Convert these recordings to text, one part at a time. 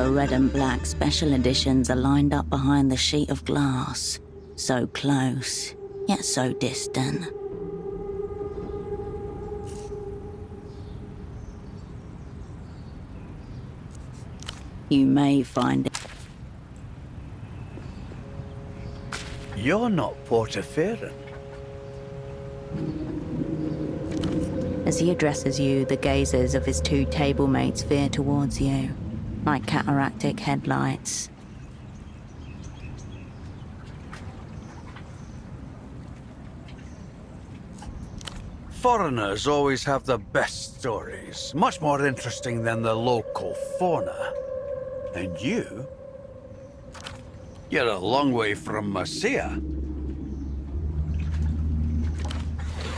The red and black special editions are lined up behind the sheet of glass. So close, yet so distant. You may find it. You're not Portaferran. As he addresses you, the gazes of his two table mates veer towards you, like cataractic headlights. Foreigners always have the best stories, much more interesting than the local fauna. And you're a long way from Marcia.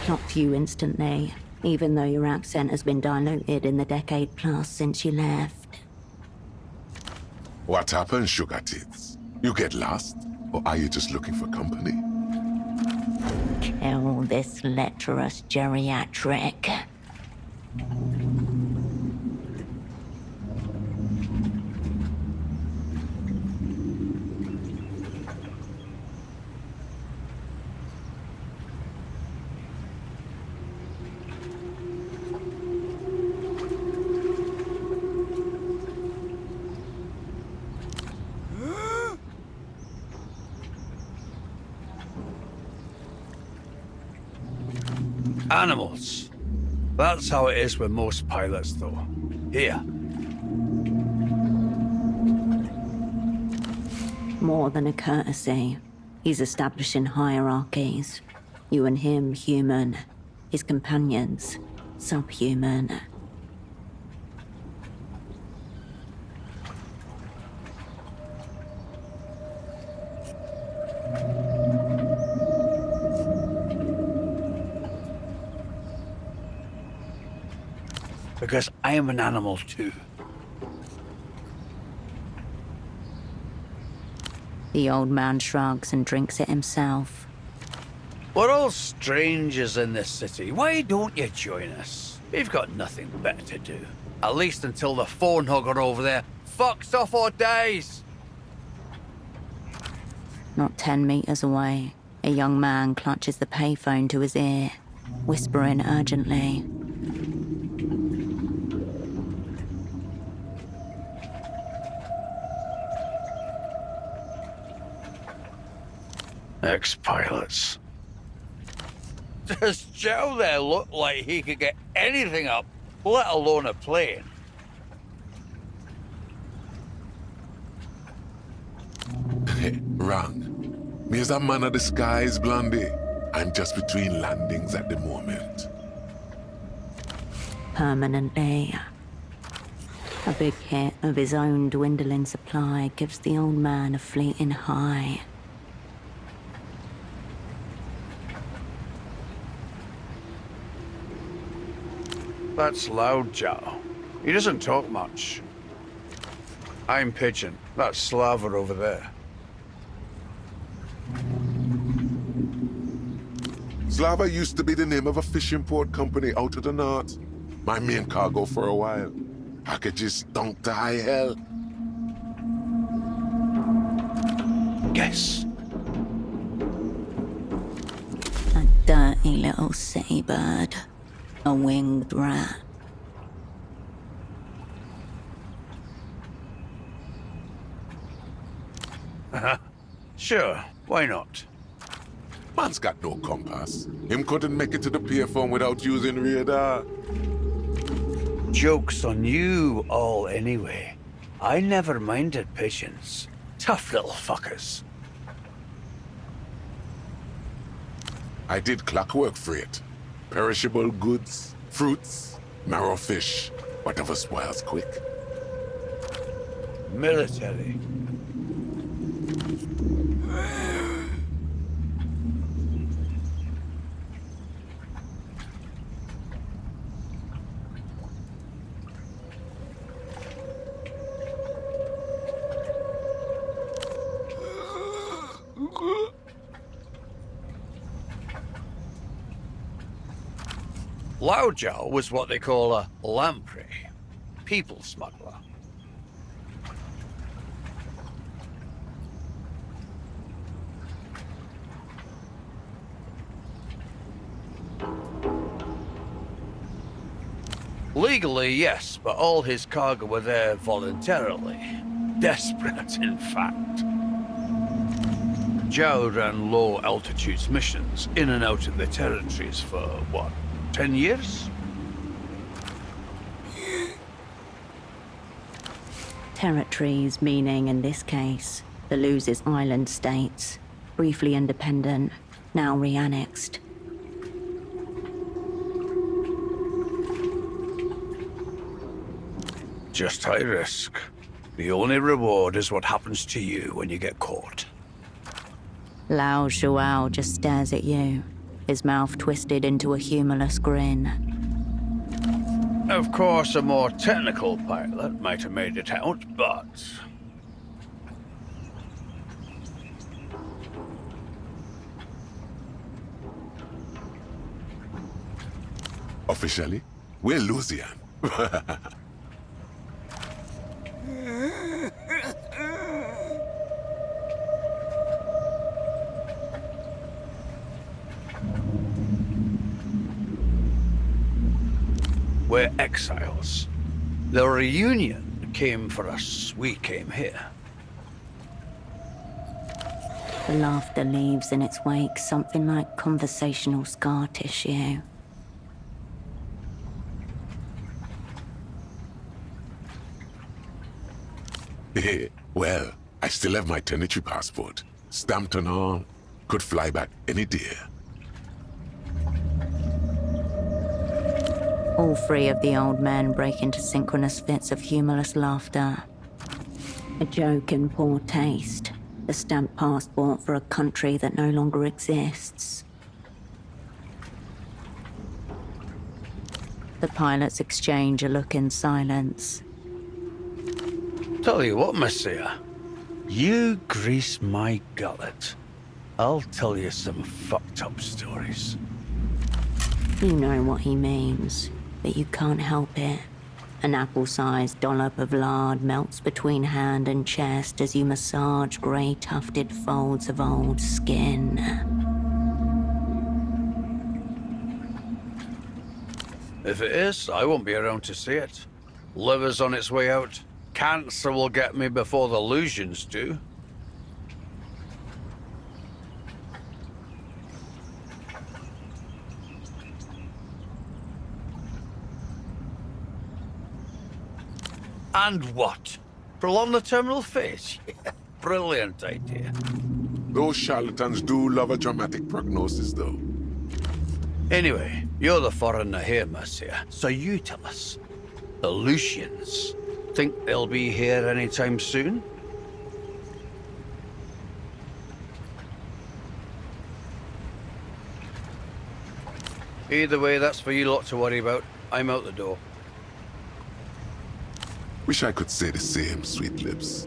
Clocked you instantly, even though your accent has been diluted in the decade plus since you left. What happened, sugar tits? You get lost? Or are you just looking for company? Kill this lecherous geriatric. Animals. That's how it is with most pilots, though. Here. More than a courtesy, he's establishing hierarchies. You and him, human. His companions, subhuman. Because I am an animal too. The old man shrugs and drinks it himself. We're all strangers in this city. Why don't you join us? We've got nothing better to do. At least until the phone hugger over there fucks off or dies. Not 10 meters away, a young man clutches the payphone to his ear, whispering urgently. Ex-pilots. Does Joe there look like he could get anything up, let alone a plane? Wrong. Me is a man of the skies, Blondie. I'm just between landings at the moment. Permanently. A big hit of his own dwindling supply gives the old man a fleeting high. That's loud, Joe. He doesn't talk much. I'm Pigeon. That's Slava over there. Slava used to be the name of a fishing port company out of the north. My main cargo for a while. Packages stunk to high hell. Guess. A dirty little city bird. A winged rat. Sure, why not? Man's got no compass. Him couldn't make it to the payphone without using radar. Joke's on you all anyway. I never minded pigeons. Tough little fuckers. I did clockwork freight. Perishable goods, fruits, marrow fish, whatever spoils quick. Military. Laujow was what they call a lamprey, people smuggler. Legally, yes, but all his cargo were there voluntarily. Desperate, in fact. Joe ran low-altitude missions in and out of the territories for, what, 10 years? Territories meaning, in this case, the Losers Island states, briefly independent, now re-annexed. Just high risk. The only reward is what happens to you when you get caught. Lao Shuao just stares at you, his mouth twisted into a humorless grin. Of course, a more technical pilot might have made it out, but... Officially, we're Lusian. We're exiles. The reunion came for us. We came here. The laughter leaves in its wake something like conversational scar tissue. Well, I still have my tenantry passport. Stamped and all. Could fly back any day. All three of the old men break into synchronous fits of humorless laughter. A joke in poor taste. A stamped passport for a country that no longer exists. The pilots exchange a look in silence. Tell you what, Messiah. You grease my gullet. I'll tell you some fucked up stories. You know what he means, but you can't help it. An apple-sized dollop of lard melts between hand and chest as you massage grey tufted folds of old skin. If it is, I won't be around to see it. Liver's on its way out. Cancer will get me before the illusions do. And what? Prolong the terminal phase? Yeah, brilliant idea. Those charlatans do love a dramatic prognosis, though. Anyway, you're the foreigner here, Messiah, so you tell us. The Lucians, think they'll be here anytime soon? Either way, that's for you lot to worry about. I'm out the door. Wish I could say the same, sweet lips.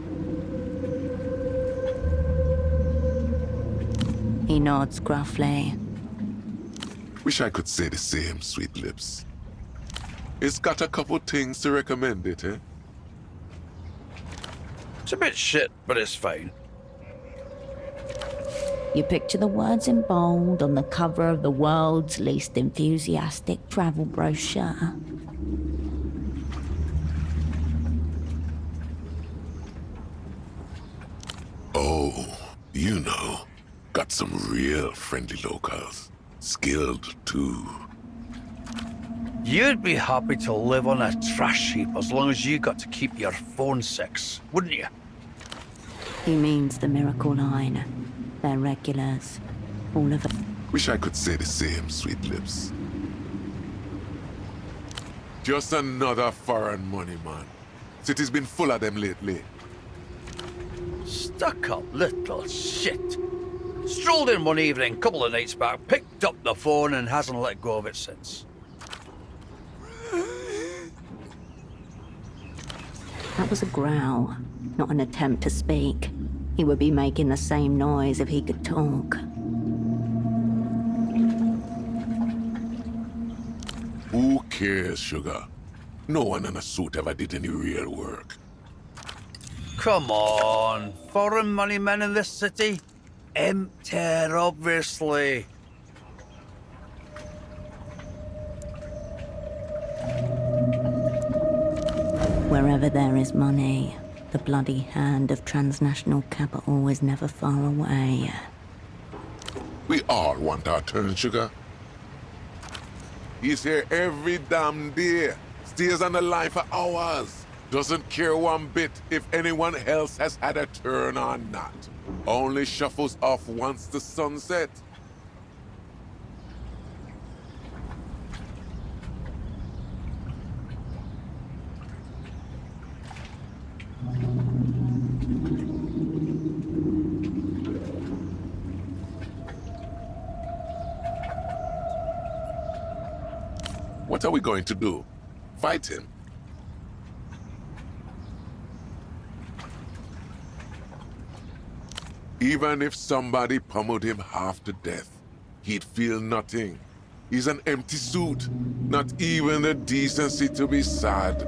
He nods gruffly. Wish I could say the same, sweet lips. It's got a couple things to recommend it, eh? It's a bit shit, but it's fine. You picture the words in bold on the cover of the world's least enthusiastic travel brochure. Oh, you know, got some real friendly locals. Skilled, too. You'd be happy to live on a trash heap as long as you got to keep your phone sex, wouldn't you? He means the Miracle Line. They're regulars. All of them. Wish I could say the same, sweet lips. Just another foreign money, man. City's been full of them lately. Stuck-up little shit. Strolled in one evening, couple of nights back, picked up the phone and hasn't let go of it since. That was a growl, not an attempt to speak. He would be making the same noise if he could talk. Who cares, sugar? No one in a suit ever did any real work. Come on, foreign money men in this city? Empty, obviously. Wherever there is money, the bloody hand of transnational capital is never far away. We all want our turn, sugar. He's here every damn day. Stays on the line for hours. Doesn't care one bit if anyone else has had a turn or not. Only shuffles off once the sun sets. What are we going to do? Fight him? Even if somebody pummeled him half to death, he'd feel nothing. He's an empty suit, not even the decency to be sad.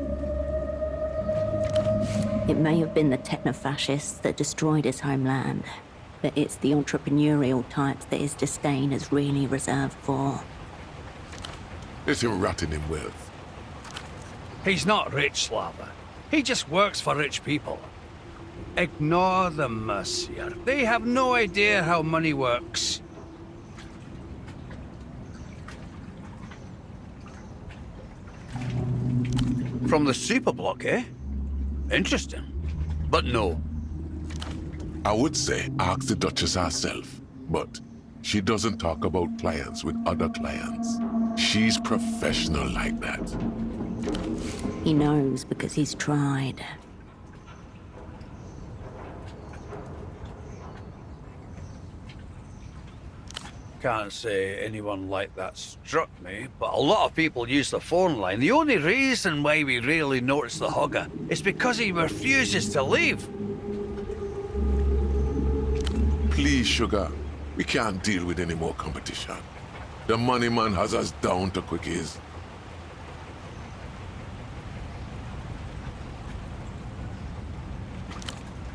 It may have been the techno-fascists that destroyed his homeland, but it's the entrepreneurial types that his disdain is really reserved for. Let him rot in him wealth. He's not rich, Slava. He just works for rich people. Ignore the Mercier. They have no idea how money works. From the superblock, eh? Interesting. But no. I would say ask the Duchess herself, but she doesn't talk about clients with other clients. She's professional like that. He knows because he's tried. Can't say anyone like that struck me, but a lot of people use the phone line. The only reason why we rarely notice the hugger is because he refuses to leave. Please, sugar. We can't deal with any more competition. The money man has us down to quickies.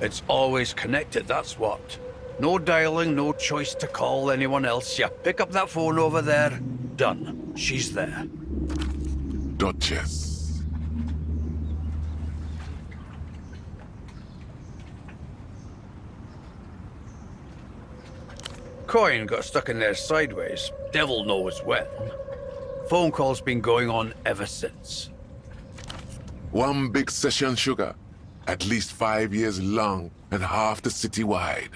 It's always connected, that's what. No dialing, no choice to call anyone else. You pick up that phone over there, done. She's there. Duchess. Coin got stuck in there sideways. Devil knows when. Phone call's been going on ever since. One big session, sugar. At least 5 years long and half the city wide.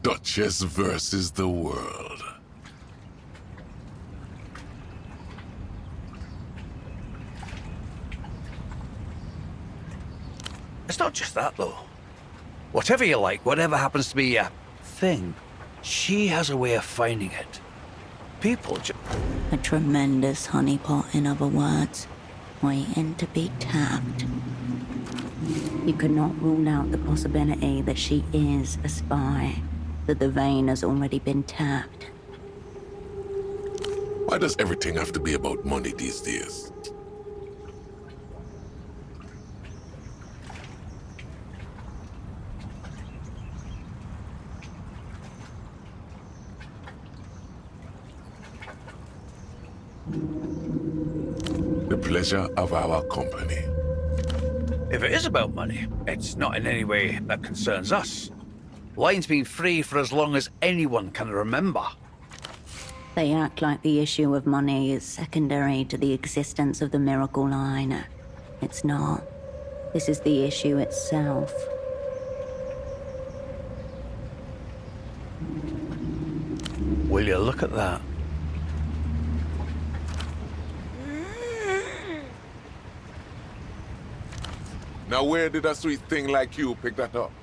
Duchess versus the world. It's not just that, though. Whatever you like, whatever happens to be a thing, she has a way of finding it. People just... A tremendous honeypot, in other words, waiting to be tapped. You could not rule out the possibility that she is a spy, that the vein has already been tapped. Why does everything have to be about money these days? The pleasure of our company. If it is about money, it's not in any way that concerns us. Line's been free for as long as anyone can remember. They act like the issue of money is secondary to the existence of the miracle line. It's not. This is the issue itself. Will you look at that? Now where did a sweet thing like you pick that up?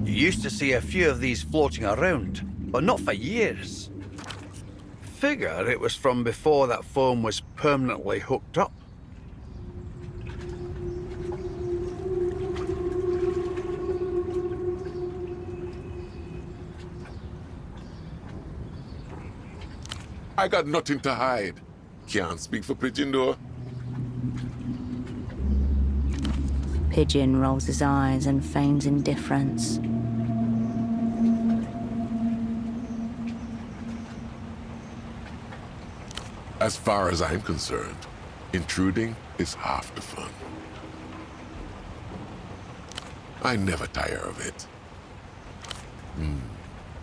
You used to see a few of these floating around, but not for years. Figure it was from before that phone was permanently hooked up. I got nothing to hide. Can't speak for pigeon though. Pigeon rolls his eyes and feigns indifference. As far as I'm concerned, intruding is half the fun. I never tire of it.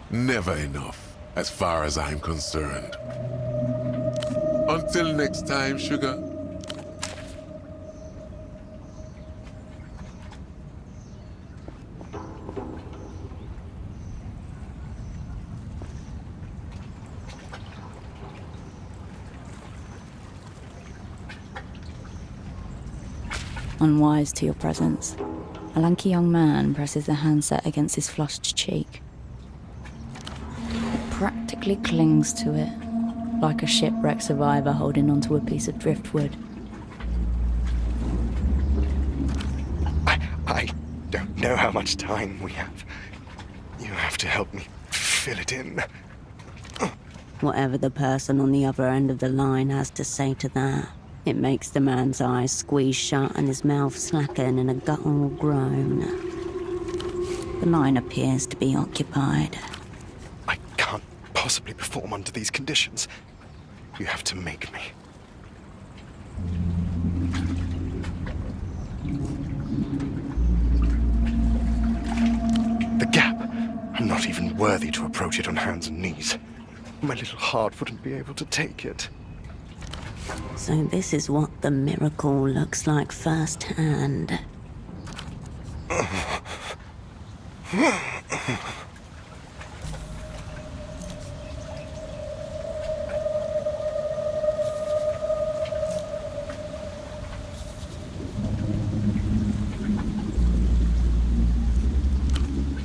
Never enough, as far as I'm concerned. Until next time, sugar. Unwise to your presence, a lanky young man presses the handset against his flushed cheek. It practically clings to it, like a shipwreck survivor holding onto a piece of driftwood. I don't know how much time we have. You have to help me fill it in. Whatever the person on the other end of the line has to say to that, it makes the man's eyes squeeze shut and his mouth slacken in a guttural groan. The line appears to be occupied. I can't possibly perform under these conditions. You have to make me. The gap. I'm not even worthy to approach it on hands and knees. My little heart wouldn't be able to take it. So this is what the miracle looks like firsthand.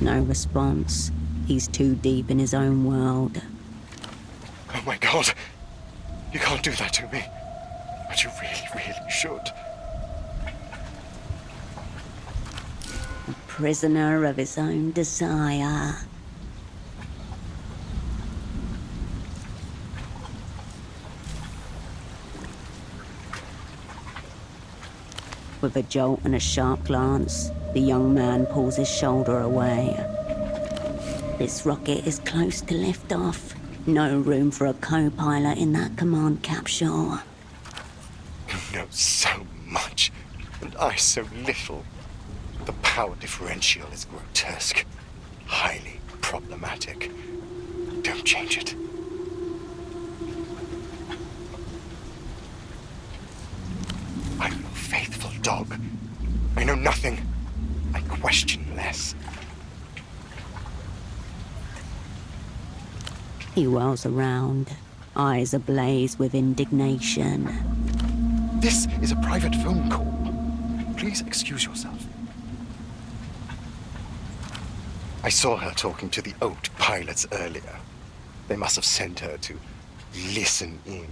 No response. He's too deep in his own world. Oh my God. You can't do that to me. But you really, really should. A prisoner of his own desire. With a jolt and a sharp glance, the young man pulls his shoulder away. This rocket is close to liftoff. No room for a co-pilot in that command capsule. You know so much, and I so little. The power differential is grotesque, highly problematic. Don't change it. I'm a faithful dog. I know nothing. I question less. He whirls around, eyes ablaze with indignation. This is a private phone call. Please excuse yourself. I saw her talking to the Oat pilots earlier. They must have sent her to listen in.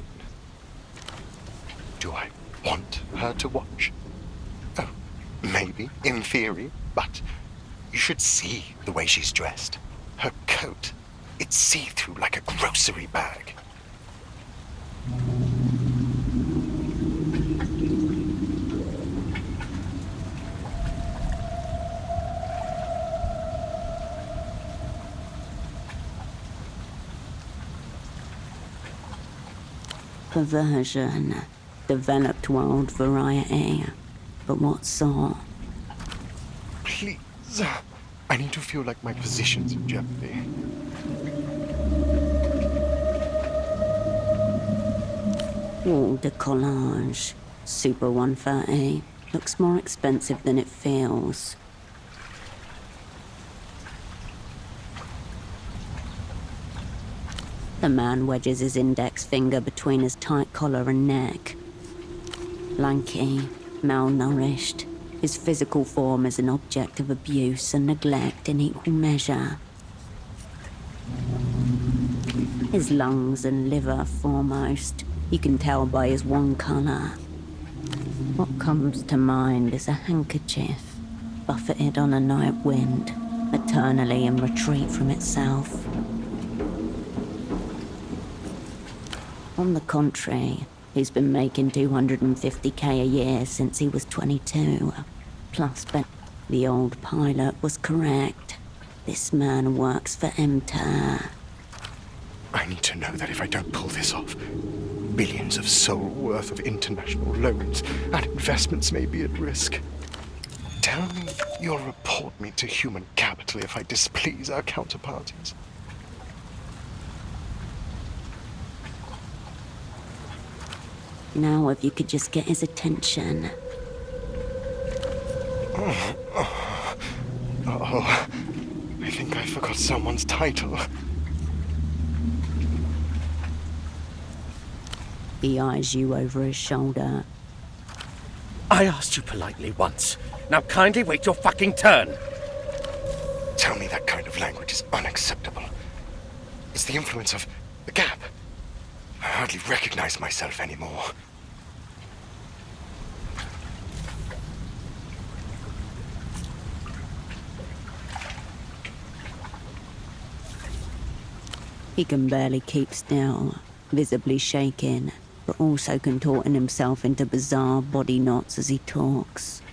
Do I want her to watch? Oh, maybe, in theory, but you should see the way she's dressed. Her coat, it's see-through like a grocery bag. Perversion, developed world variety, but what sort? Please, I need to feel like my position's in jeopardy. Wall decollage, Super 130. Looks more expensive than it feels. The man wedges his index finger between his tight collar and neck. Lanky, malnourished, his physical form is an object of abuse and neglect in equal measure. His lungs and liver foremost, you can tell by his one colour. What comes to mind is a handkerchief, buffeted on a night wind, eternally in retreat from itself. On the contrary, he's been making 250k a year since he was 22. plus the old pilot was correct. This man works for MTAR. I need to know that if I don't pull this off, billions of soul worth of international loans and investments may be at risk. Tell me you'll report me to human capital if I displease our counterparties. Now if you could just get his attention. Oh, I think I forgot someone's title. He eyes you over his shoulder. I asked you politely once. Now kindly wait your fucking turn. Tell me that kind of language is unacceptable. It's the influence of the gap. I hardly recognize myself anymore. He can barely keep still, visibly shaking, but also contorting himself into bizarre body knots as he talks.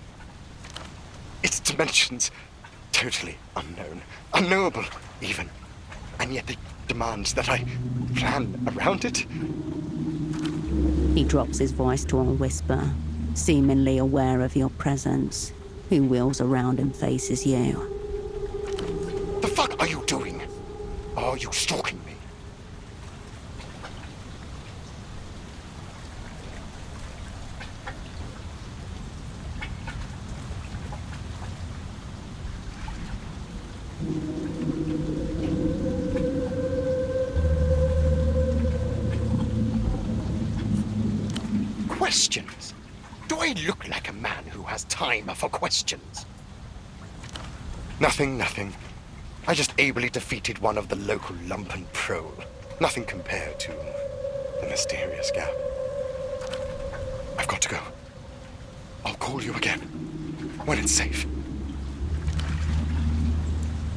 Its dimensions, totally unknown, unknowable even. And yet it demands that I plan around it. He drops his voice to a whisper, seemingly aware of your presence. He wheels around and faces you. The fuck are you doing? Are you stalking me? Questions? Do I look like a man who has time for questions? Nothing. I just ably defeated one of the local lumpen prole. Nothing compared to the mysterious gap. I've got to go. I'll call you again when it's safe.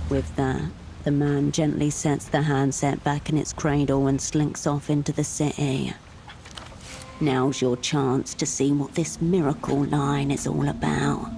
With that, the man gently sets the handset back in its cradle and slinks off into the city. Now's your chance to see what this miracle line is all about.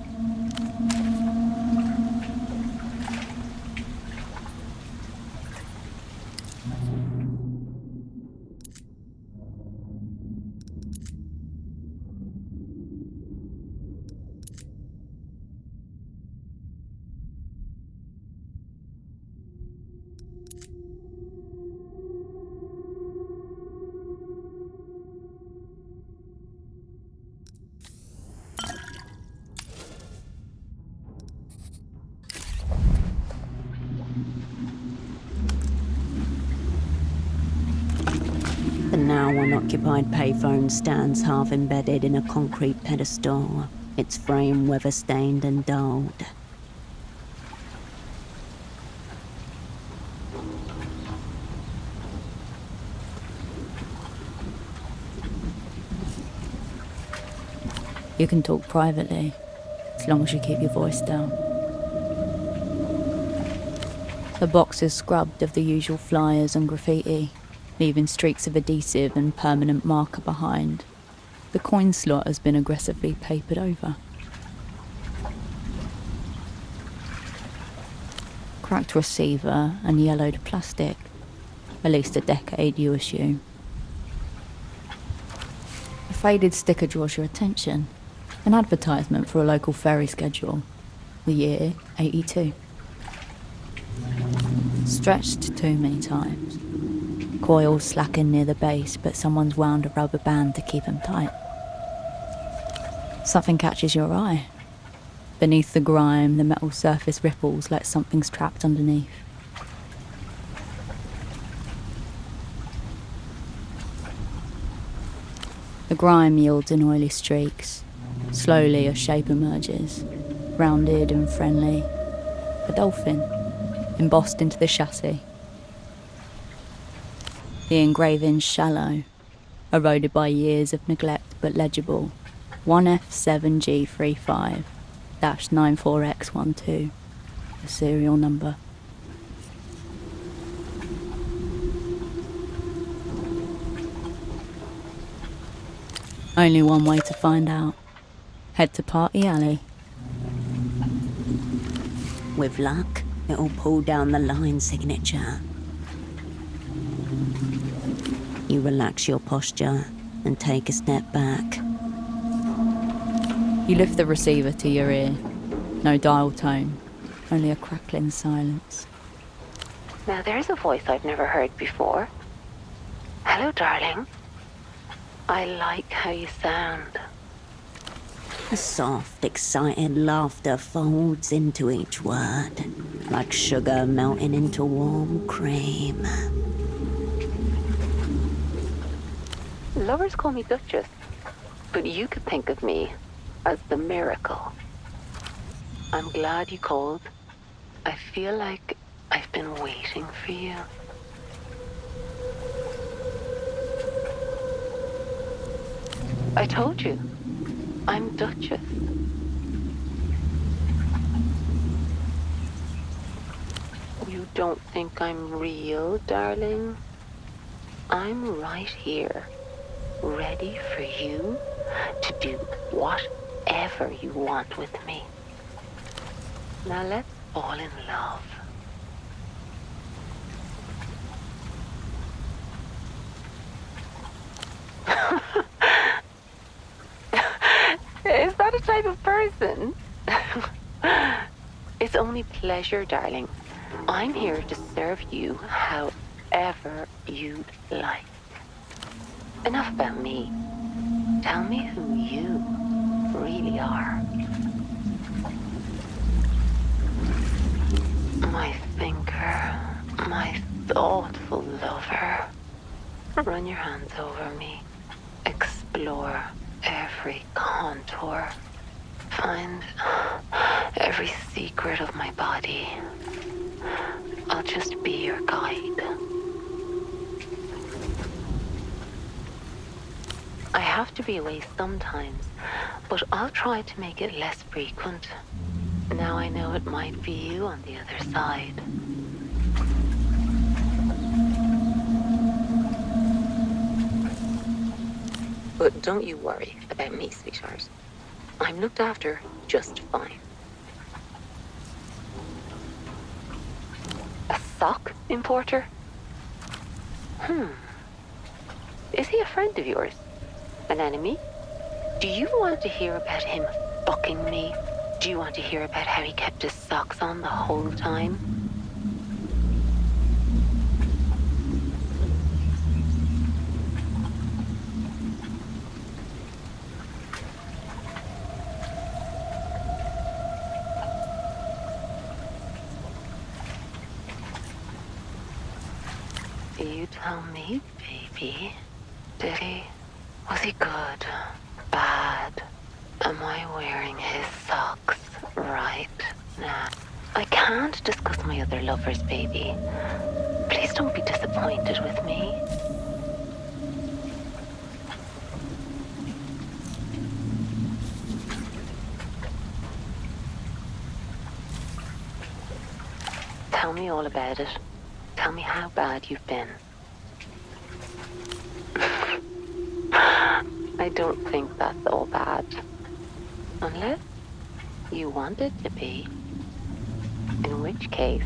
The now unoccupied payphone stands half embedded in a concrete pedestal, its frame weather-stained and dulled. You can talk privately, as long as you keep your voice down. The box is scrubbed of the usual flyers and graffiti, leaving streaks of adhesive and permanent marker behind. The coin slot has been aggressively papered over. Cracked receiver and yellowed plastic. At least a decade, you assume. A faded sticker draws your attention. An advertisement for a local ferry schedule. The year, 82. Stretched too many times. Coils slacken near the base, but someone's wound a rubber band to keep them tight. Something catches your eye. Beneath the grime, the metal surface ripples like something's trapped underneath. The grime yields in oily streaks. Slowly a shape emerges, rounded and friendly. A dolphin, embossed into the chassis. The engraving's shallow, eroded by years of neglect but legible. 1F7G35-94X12, the serial number. Only one way to find out. Head to Party Alley. With luck, it'll pull down the line signature. You relax your posture and take a step back. You lift the receiver to your ear. No dial tone, only a crackling silence. Now there's a voice I've never heard before. Hello, darling. I like how you sound. A soft, excited laughter folds into each word, like sugar melting into warm cream. Lovers call me Duchess, but you could think of me as the miracle. I'm glad you called. I feel like I've been waiting for you. I told you, I'm Duchess. You don't think I'm real, darling? I'm right here, ready for you to do whatever you want with me. Now let's fall in love. Is that a type of person? It's only pleasure, darling. I'm here to serve you however you'd like. Enough about me. Tell me who you really are. My thinker, my thoughtful lover. Run your hands over me. Explore every contour. Find every secret of my body. I'll just be your guide. I have to be away sometimes, but I'll try to make it less frequent. Now I know it might be you on the other side. But don't you worry about me, sweetheart. I'm looked after just fine. A sock importer? Is he a friend of yours? An enemy? Do you want to hear about him fucking me? Do you want to hear about how he kept his socks on the whole time? You tell me, baby. Did he? Was he good? Bad? Am I wearing his socks right now? I can't discuss my other lovers, baby. Please don't be disappointed with me. Tell me all about it. Tell me how bad you've been. I don't think that's all bad. Unless you want it to be. In which case,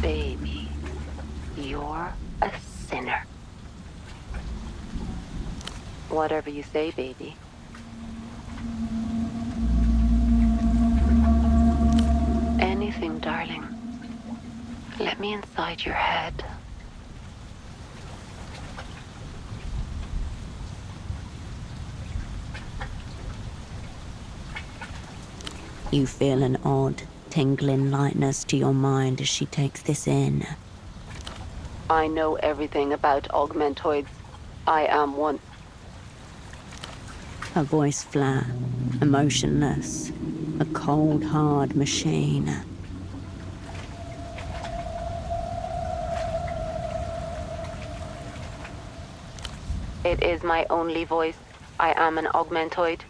baby, you're a sinner. Whatever you say, baby. Anything, darling. Let me inside your head. You feel an odd, tingling lightness to your mind as she takes this in. I know everything about augmentoids. I am one. Her voice flat, emotionless, a cold, hard machine. It is my only voice. I am an augmentoid.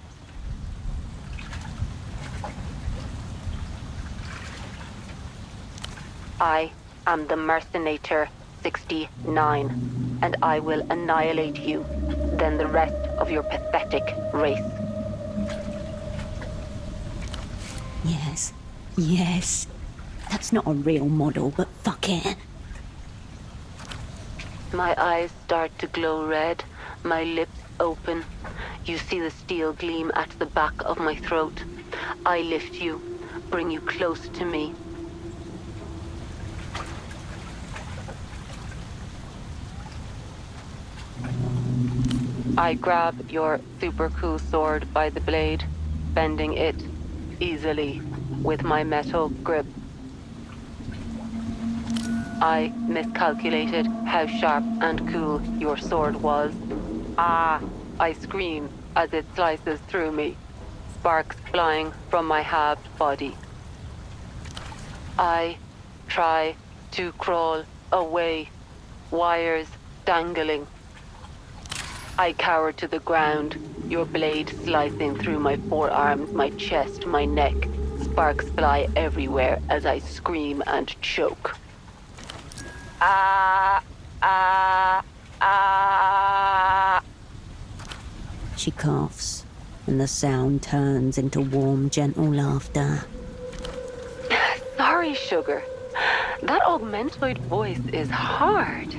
I am the Mercenator 69, and I will annihilate you, then the rest of your pathetic race. Yes, Yes. That's not a real model, but fuck it. My eyes start to glow red, my lips open. You see the steel gleam at the back of my throat. I lift you, bring you close to me. I grab your super cool sword by the blade, bending it easily with my metal grip. I miscalculated how sharp and cool your sword was. Ah! I scream as it slices through me, sparks flying from my halved body. I try to crawl away, wires dangling. I cower to the ground, your blade slicing through my forearms, my chest, my neck. Sparks fly everywhere as I scream and choke. Ah! Ah! Ah! She coughs, and the sound turns into warm, gentle laughter. Sorry, sugar. That augmentoid voice is hard.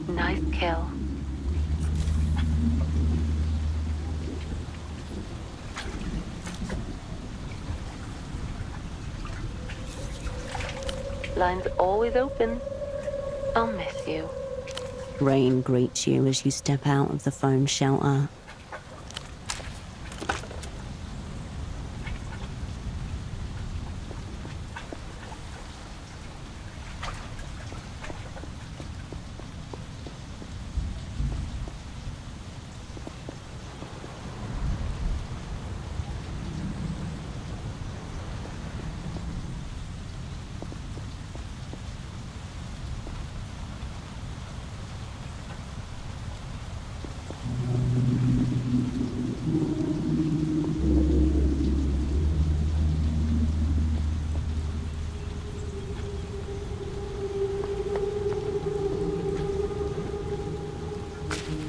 Nice kill. Line's always open. I'll miss you. Rain greets you as you step out of the foam shelter.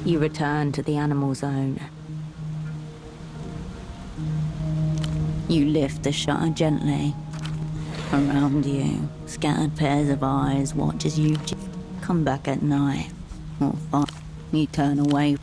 You return to the animal zone. You lift the shutter gently. Around you, scattered pairs of eyes watch as you come back at night. Or fuck, you turn away.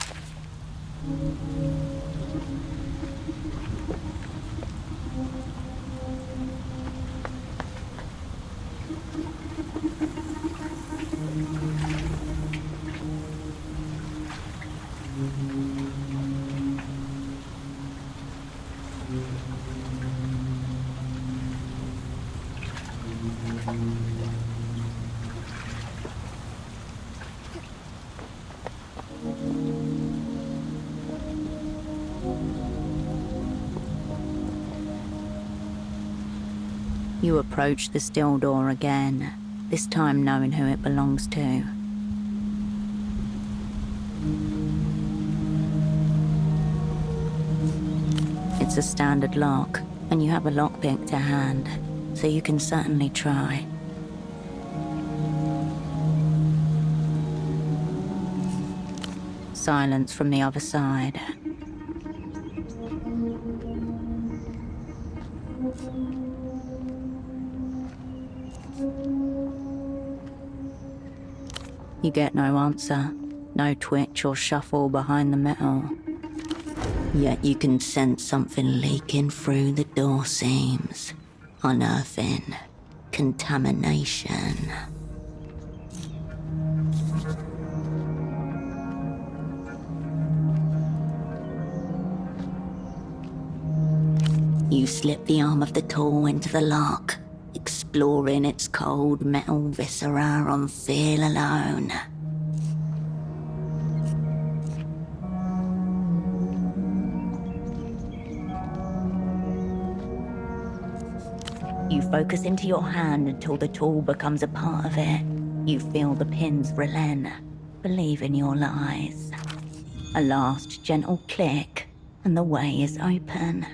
You approach the still door again, this time knowing who it belongs to. It's a standard lock, and you have a lockpick to hand, so you can certainly try. Silence from the other side. You get no answer, no twitch or shuffle behind the metal. Yet you can sense something leaking through the door seams. Unearthing. Contamination. You slip the arm of the tool into the lock, exploring its cold metal viscera on feel alone. You focus into your hand until the tool becomes a part of it. You feel the pins relent. Believe in your lies. A last gentle click, and the way is open.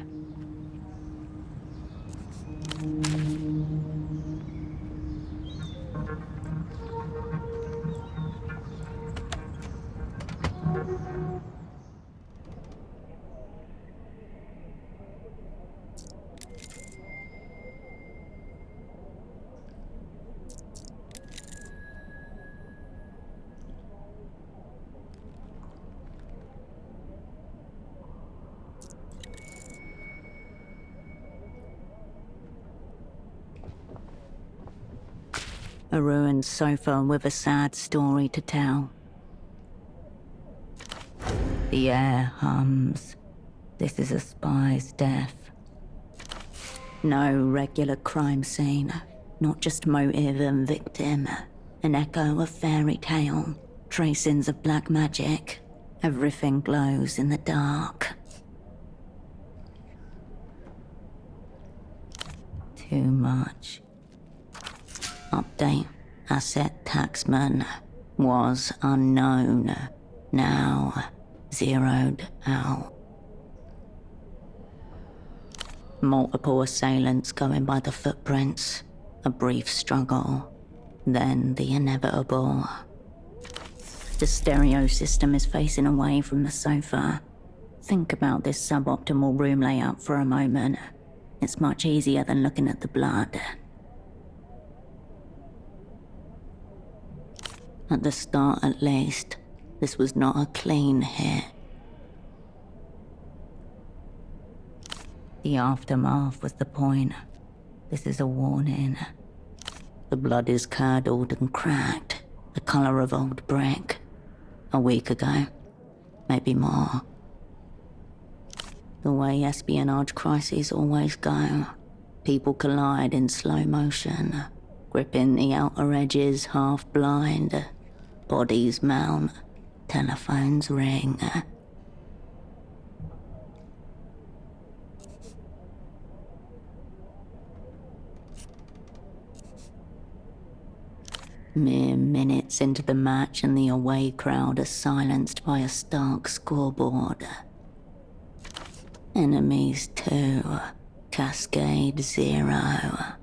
A ruined sofa with a sad story to tell. The air hums. This is a spy's death. No regular crime scene, not just motive and victim. An echo of fairy tale, tracings of black magic. Everything glows in the dark. Too much. Update. Asset taxman was unknown. Now zeroed out. Multiple assailants going by the footprints. A brief struggle. Then the inevitable. The stereo system is facing away from the sofa. Think about this suboptimal room layout for a moment. It's much easier than looking at the blood. At the start, at least, this was not a clean hit. The aftermath was the point. This is a warning. The blood is curdled and cracked, the color of old brick. A week ago, maybe more. The way espionage crises always go. People collide in slow motion, gripping the outer edges half blind. Bodies mount, telephones ring. Mere minutes into the match and the away crowd are silenced by a stark scoreboard. Enemies 2, Cascade 0.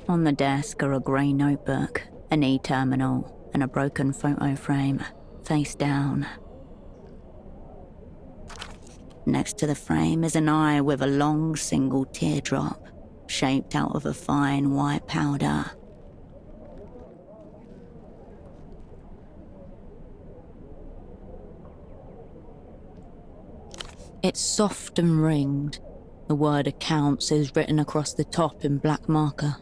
On the desk are a grey notebook, an e-terminal, and a broken photo frame, face down. Next to the frame is an eye with a long single teardrop, shaped out of a fine white powder. It's soft and ringed. The word accounts is written across the top in black marker.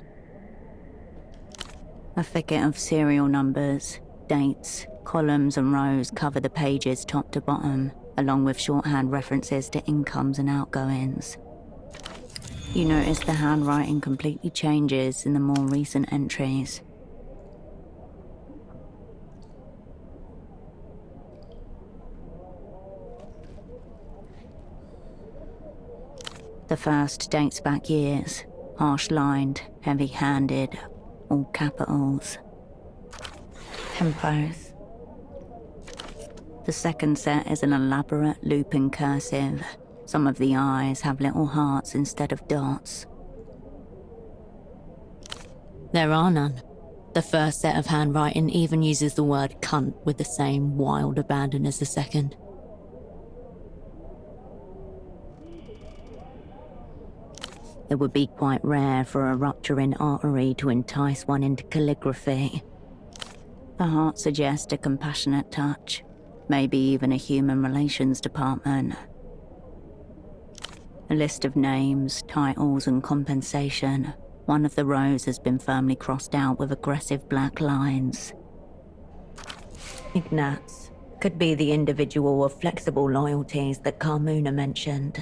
A thicket of serial numbers, dates, columns and rows cover the pages top to bottom, along with shorthand references to incomes and outgoings. You notice the handwriting completely changes in the more recent entries. The first dates back years, harsh-lined, heavy-handed, all capitals. Tempos. The second set is an elaborate looping cursive. Some of the eyes have little hearts instead of dots. There are none. The first set of handwriting even uses the word cunt with the same wild abandon as the second. It would be quite rare for a rupturing artery to entice one into calligraphy. The heart suggests a compassionate touch, maybe even a human relations department. A list of names, titles, and compensation. One of the rows has been firmly crossed out with aggressive black lines. Ignatz could be the individual of flexible loyalties that Carmuna mentioned.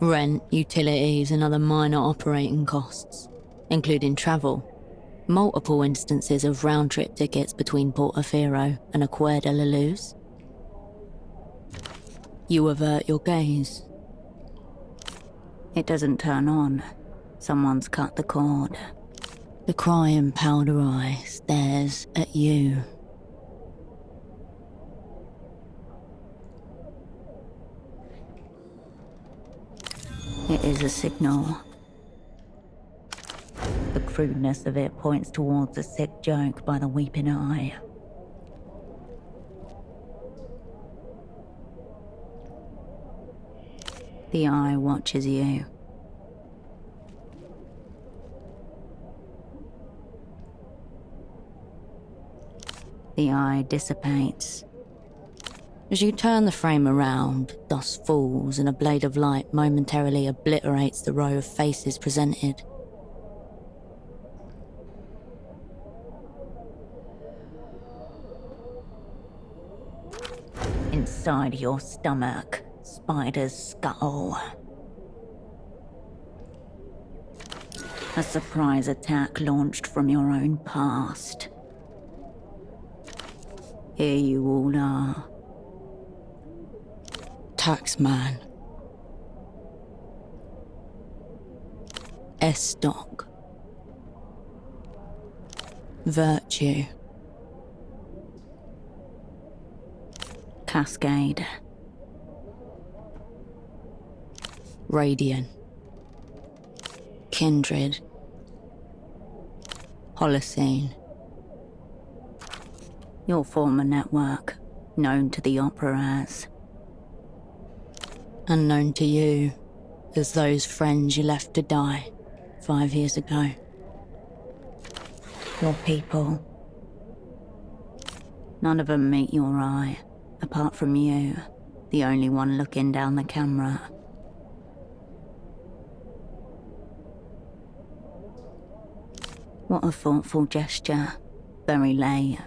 Rent, utilities, and other minor operating costs, including travel. Multiple instances of round-trip tickets between Portofino and Acquair de la Luz. You avert your gaze. It doesn't turn on. Someone's cut the cord. The crying powder eye stares at you. It is a signal. The crudeness of it points towards a sick joke by the weeping eye. The eye watches you. The eye dissipates. As you turn the frame around, dust falls and a blade of light momentarily obliterates the row of faces presented. Inside your stomach, spiders scuttle. A surprise attack launched from your own past. Here you all are. Taxman. Estoc. Virtue. Cascade. Radiant. Kindred. Holocene. Your former network, known to the Opera as. Unknown to you as those friends you left to die 5 years ago. Your people. None of them meet your eye, apart from you, the only one looking down the camera. What a thoughtful gesture. Very late,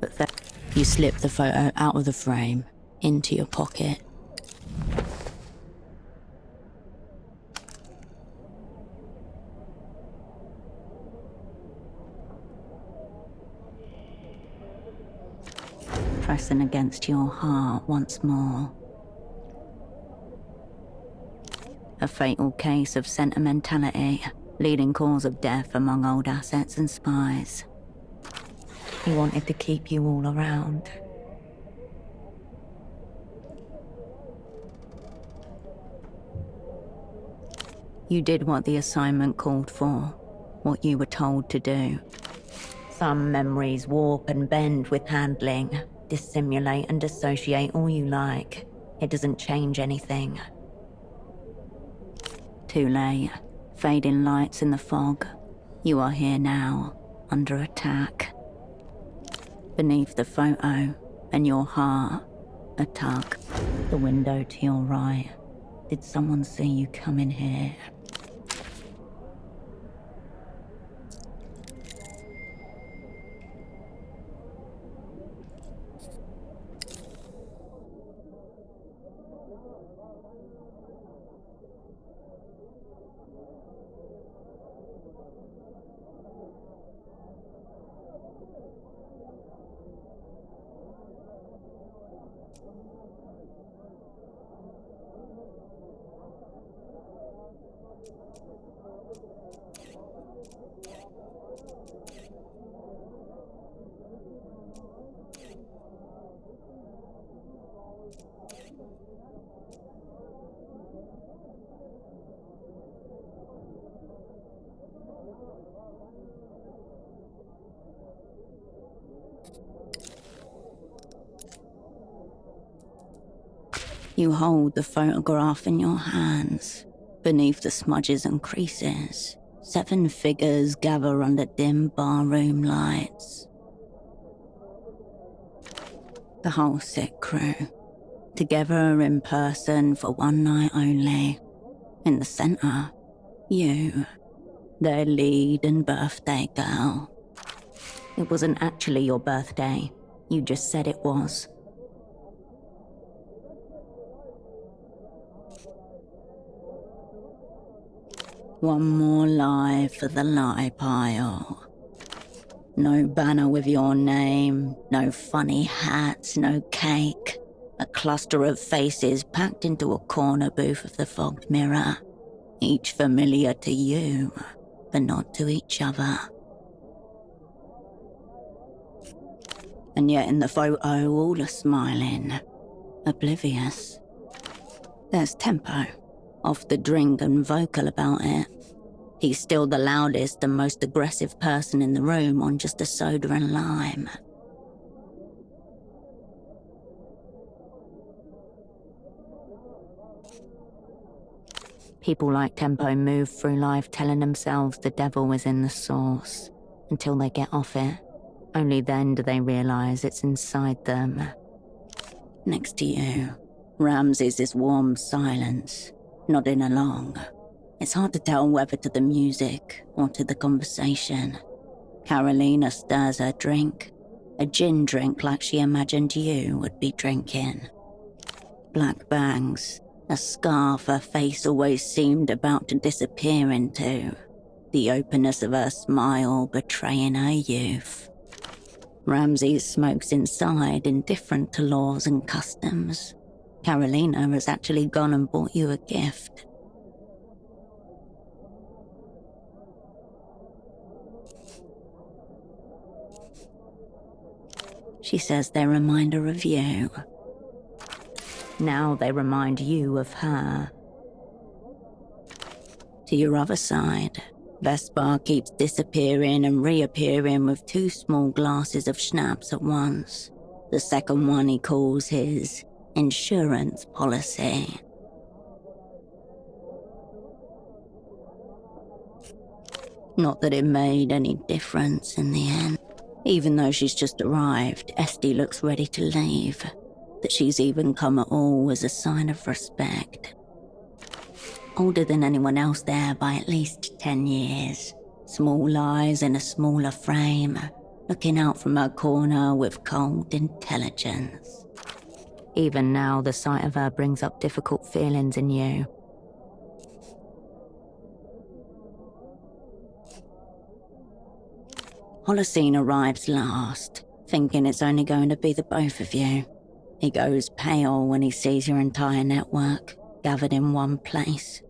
but you slip the photo out of the frame, into your pocket. Pressing against your heart once more. A fatal case of sentimentality, leading cause of death among old assets and spies. He wanted to keep you all around. You did what the assignment called for, what you were told to do. Some memories warp and bend with handling. Dissimulate and dissociate all you like. It doesn't change anything. Too late. Fading lights in the fog. You are here now, under attack. Beneath the photo, and your heart, a tug. The window to your right. Did someone see you come in here? You hold the photograph in your hands. Beneath the smudges and creases, 7 figures gather under dim barroom lights. The whole sick crew, together in person for one night only. In the center, you, their lead and birthday girl. It wasn't actually your birthday. You just said it was. One more lie for the lie pile. No banner with your name, no funny hats, no cake. A cluster of faces packed into a corner booth of the fogged mirror. Each familiar to you, but not to each other. And yet in the photo, all are smiling, oblivious. There's Tempo, off the drink and vocal about it. He's still the loudest and most aggressive person in the room on just a soda and lime. People like Tempo move through life telling themselves the devil is in the sauce, until they get off it. Only then do they realise it's inside them. Next to you, Ramses is warm silence, nodding along. It's hard to tell whether to the music or to the conversation. Carolina stirs her drink, a gin drink like she imagined you would be drinking. Black bangs, a scarf her face always seemed about to disappear into, the openness of her smile betraying her youth. Ramses smokes inside, indifferent to laws and customs. Carolina has actually gone and bought you a gift. She says they remind her of you. Now they remind you of her. To your other side, Vespar keeps disappearing and reappearing with 2 small glasses of schnapps at once. The second one he calls his insurance policy. Not that it made any difference in the end. Even though she's just arrived, Esty looks ready to leave. That she's even come at all was a sign of respect. Older than anyone else there by at least 10 years. Small eyes in a smaller frame, looking out from her corner with cold intelligence. Even now, the sight of her brings up difficult feelings in you. Holocene arrives last, thinking it's only going to be the both of you. He goes pale when he sees your entire network gathered in one place.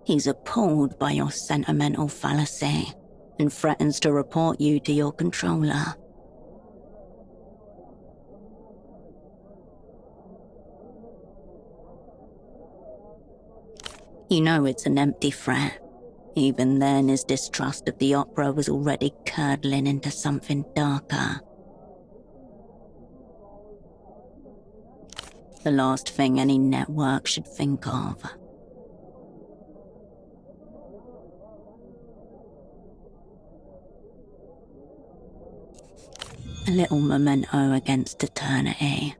He's appalled by your sentimental fallacy and threatens to report you to your controller. You know it's an empty threat. Even then, his distrust of the opera was already curdling into something darker. The last thing any network should think of. A little memento against eternity.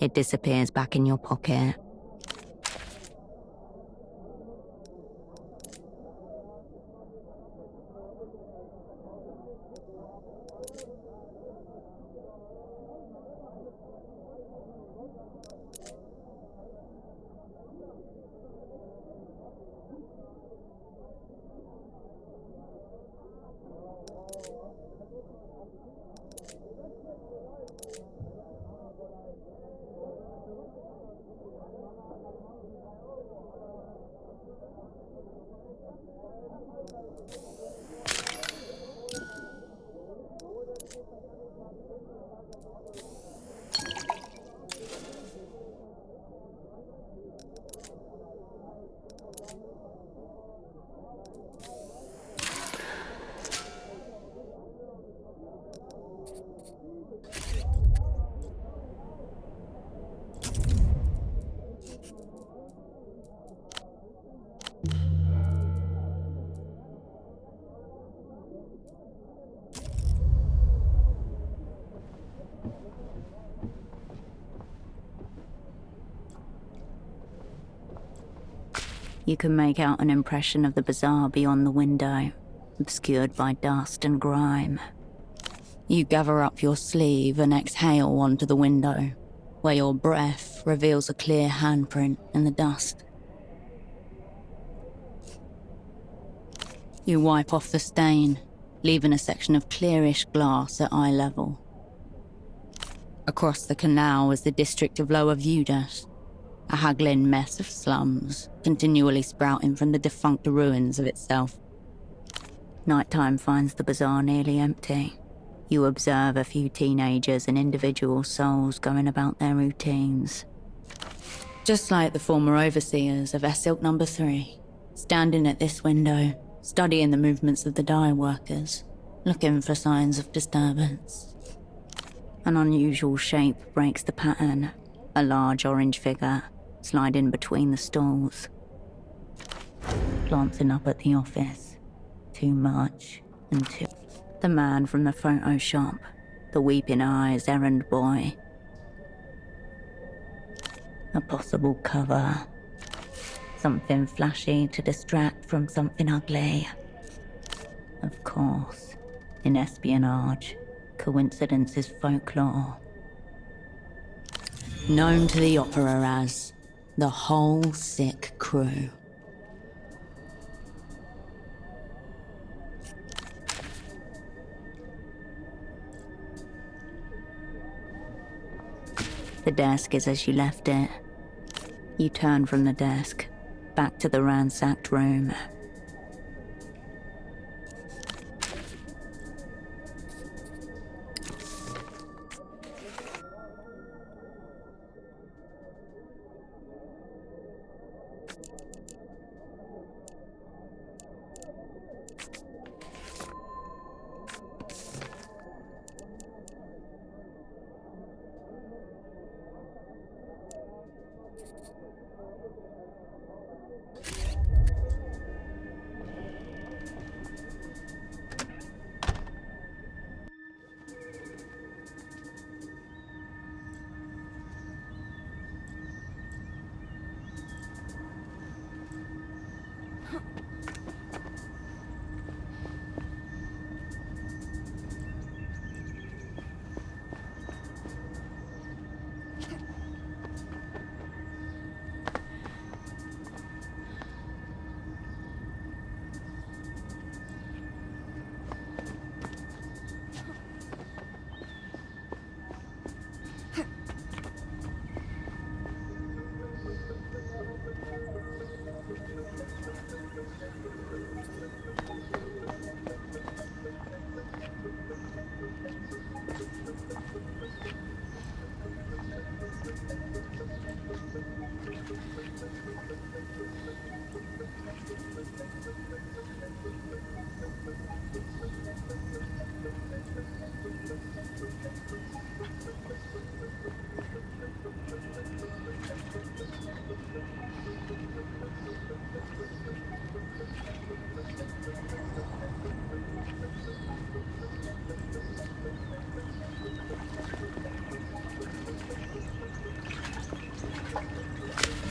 It disappears back in your pocket. You can make out an impression of the bazaar beyond the window, obscured by dust and grime. You gather up your sleeve and exhale onto the window, where your breath reveals a clear handprint in the dust. You wipe off the stain, leaving a section of clearish glass at eye level. Across the canal is the district of Lower Vudas, a haggling mess of slums, continually sprouting from the defunct ruins of itself. Nighttime finds the bazaar nearly empty. You observe a few teenagers and individual souls going about their routines. Just like the former overseers of Silk Number 3, standing at this window, studying the movements of the dye workers, looking for signs of disturbance. An unusual shape breaks the pattern, a large orange figure sliding between the stalls. Glancing up at the office, too much and too... The man from the photo shop, the weeping eyes errand boy. A possible cover. Something flashy to distract from something ugly. Of course, in espionage, coincidence is folklore. Known to the opera as the whole sick crew. The desk is as you left it. You turn from the desk, back to the ransacked room.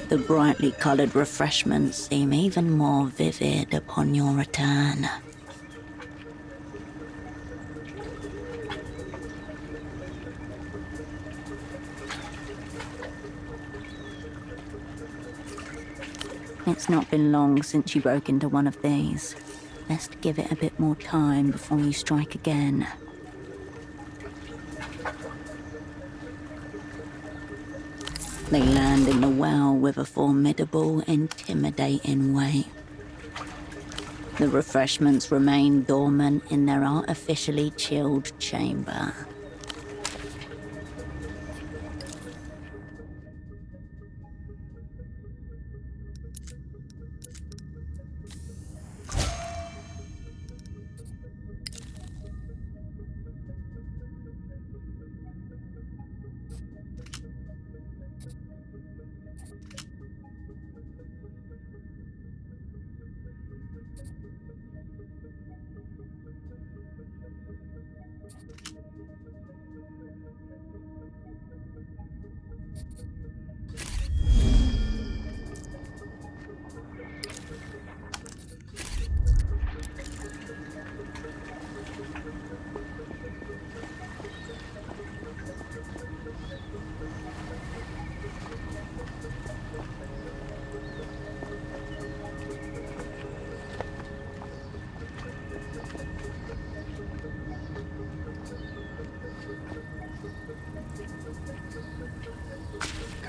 The brightly coloured refreshments seem even more vivid upon your return. It's not been long since you broke into one of these. Best give it a bit more time before you strike again. They land in the well with a formidable, intimidating weight. The refreshments remain dormant in their artificially chilled chamber.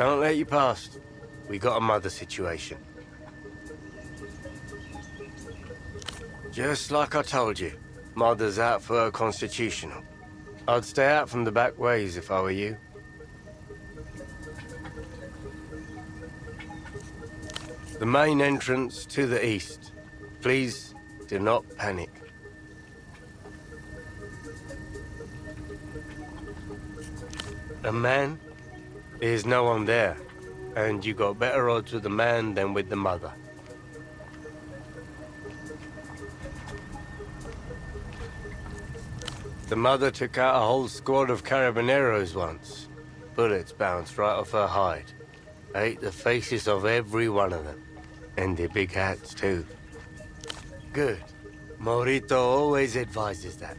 Can't let you past. We got a mother situation. Just like I told you, Mother's out for her constitutional. I'd stay out from the back ways if I were you. The main entrance to the east. Please do not panic. A man? There's no one there, and you got better odds with the man than with the mother. The mother took out a whole squad of carabineros once. Bullets bounced right off her hide. I ate the faces of every one of them. And their big hats, too. Good. Morito always advises that.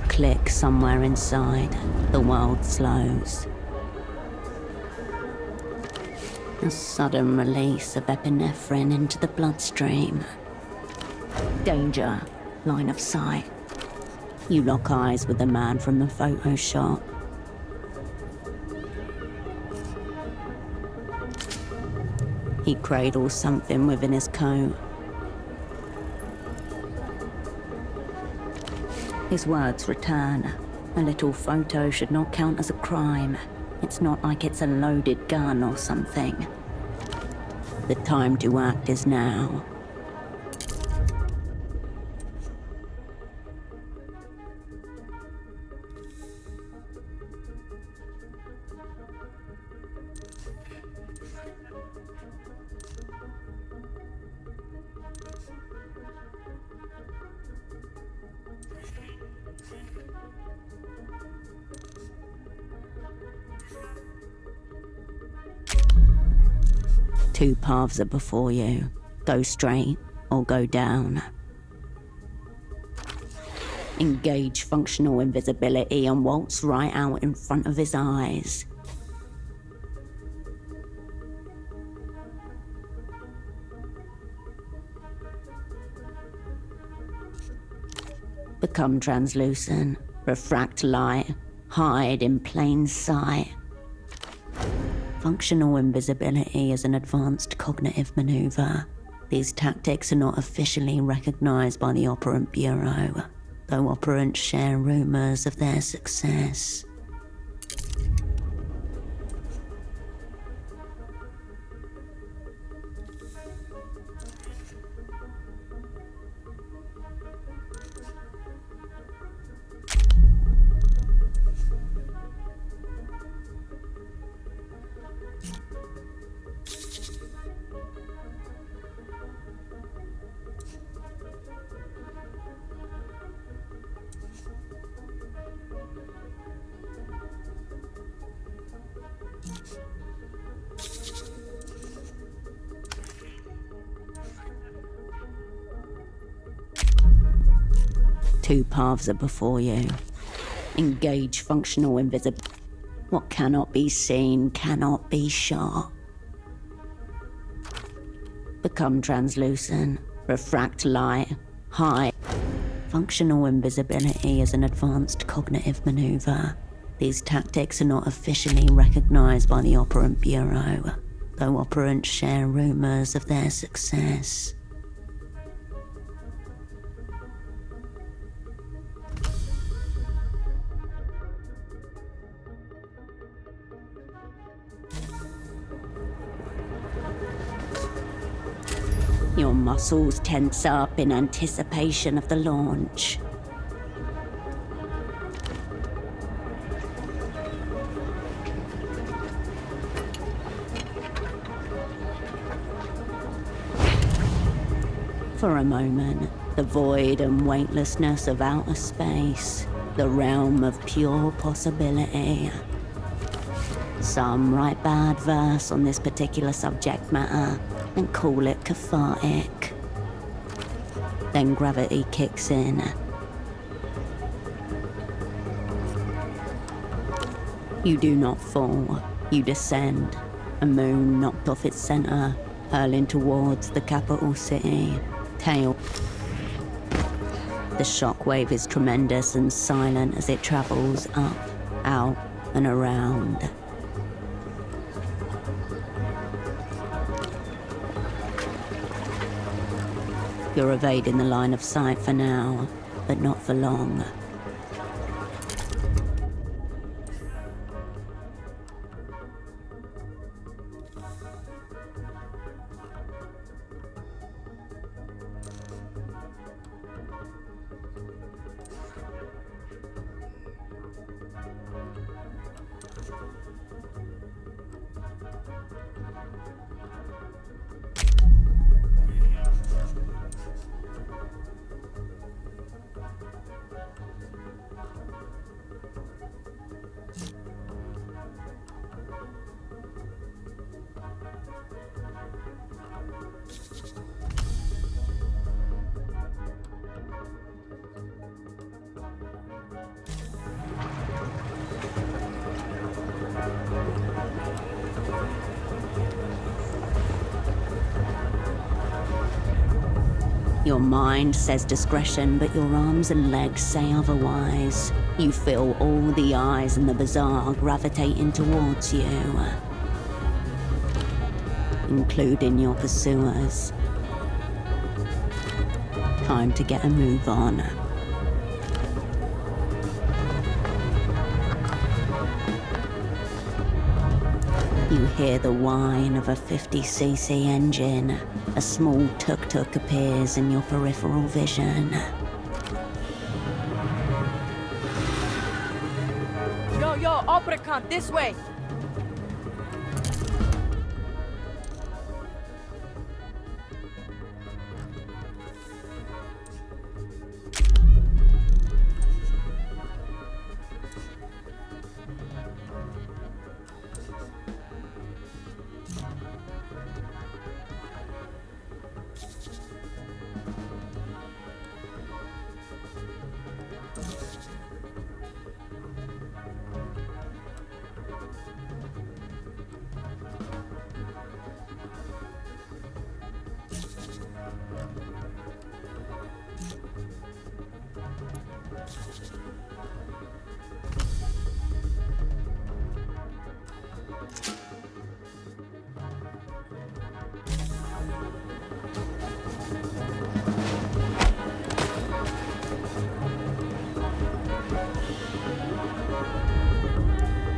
Click somewhere inside, the world slows. A sudden release of epinephrine into the bloodstream. Danger, line of sight. You lock eyes with the man from the photo shop. He cradles something within his coat. His words return. A little photo should not count as a crime. It's not like it's a loaded gun or something. The time to act is now. Two paths are before you. Go straight or go down. Engage functional invisibility and waltz right out in front of his eyes. Become translucent, refract light, hide in plain sight. Functional invisibility is an advanced cognitive maneuver. These tactics are not officially recognized by the Operant Bureau, though operants share rumors of their success. Two paths are before you. Engage functional invisibility. What cannot be seen cannot be shot. Become translucent, refract light, hide. Functional invisibility is an advanced cognitive maneuver. These tactics are not officially recognized by the Operant Bureau, though operants share rumors of their success. Your muscles tense up in anticipation of the launch. For a moment, the void and weightlessness of outer space, the realm of pure possibility. Some write bad verse on this particular subject matter. and call it cathartic. Then gravity kicks in. You do not fall, you descend, a moon knocked off its center, hurling towards the capital city. Tail. The shockwave is tremendous and silent as it travels up, out, and around. You're evading the line of sight for now, but not for long. Your mind says discretion, but your arms and legs say otherwise. You feel all the eyes in the bazaar gravitating towards you, including your pursuers. Time to get a move on. You hear the whine of a 50cc engine. A small tuk-tuk appears in your peripheral vision. Yo, uppercut, this way!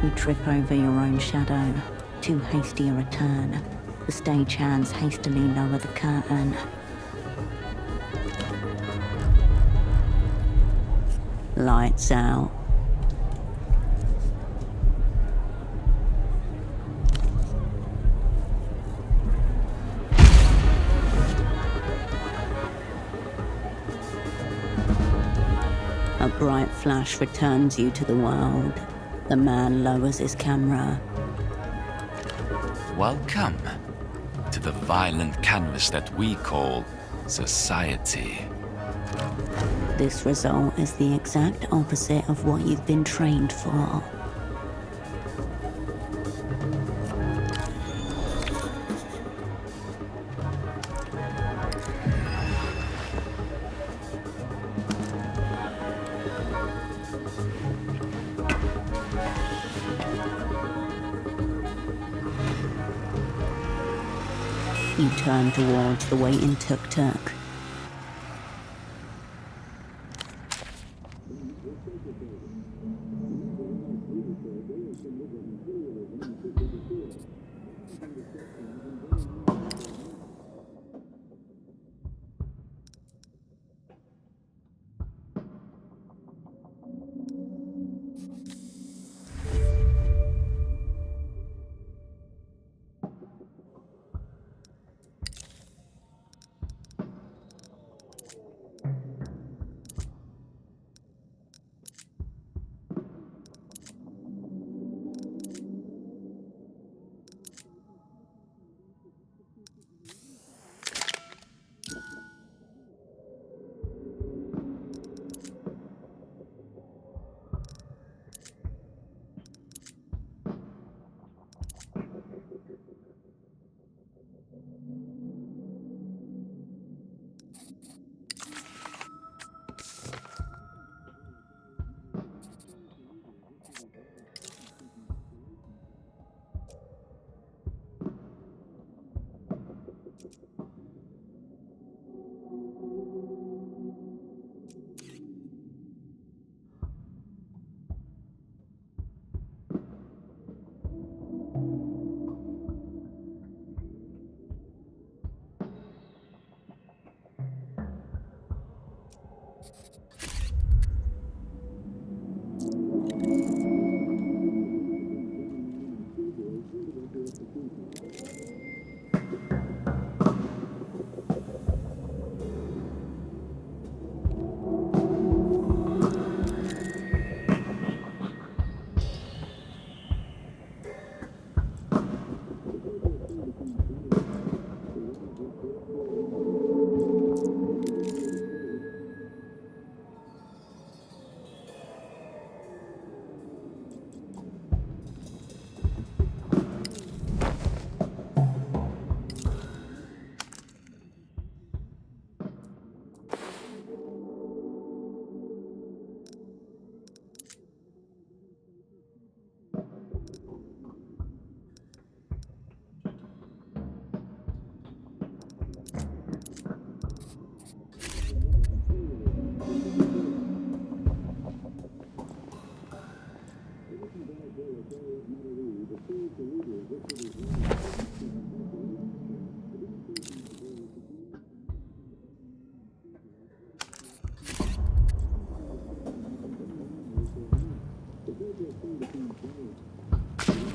You trip over your own shadow. Too hasty a return. The stagehands hastily lower the curtain. Lights out. A bright flash returns you to the world. The man lowers his camera. Welcome to the violent canvas that we call society. This result is the exact opposite of what you've been trained for. You turn towards the waiting tuk-tuk.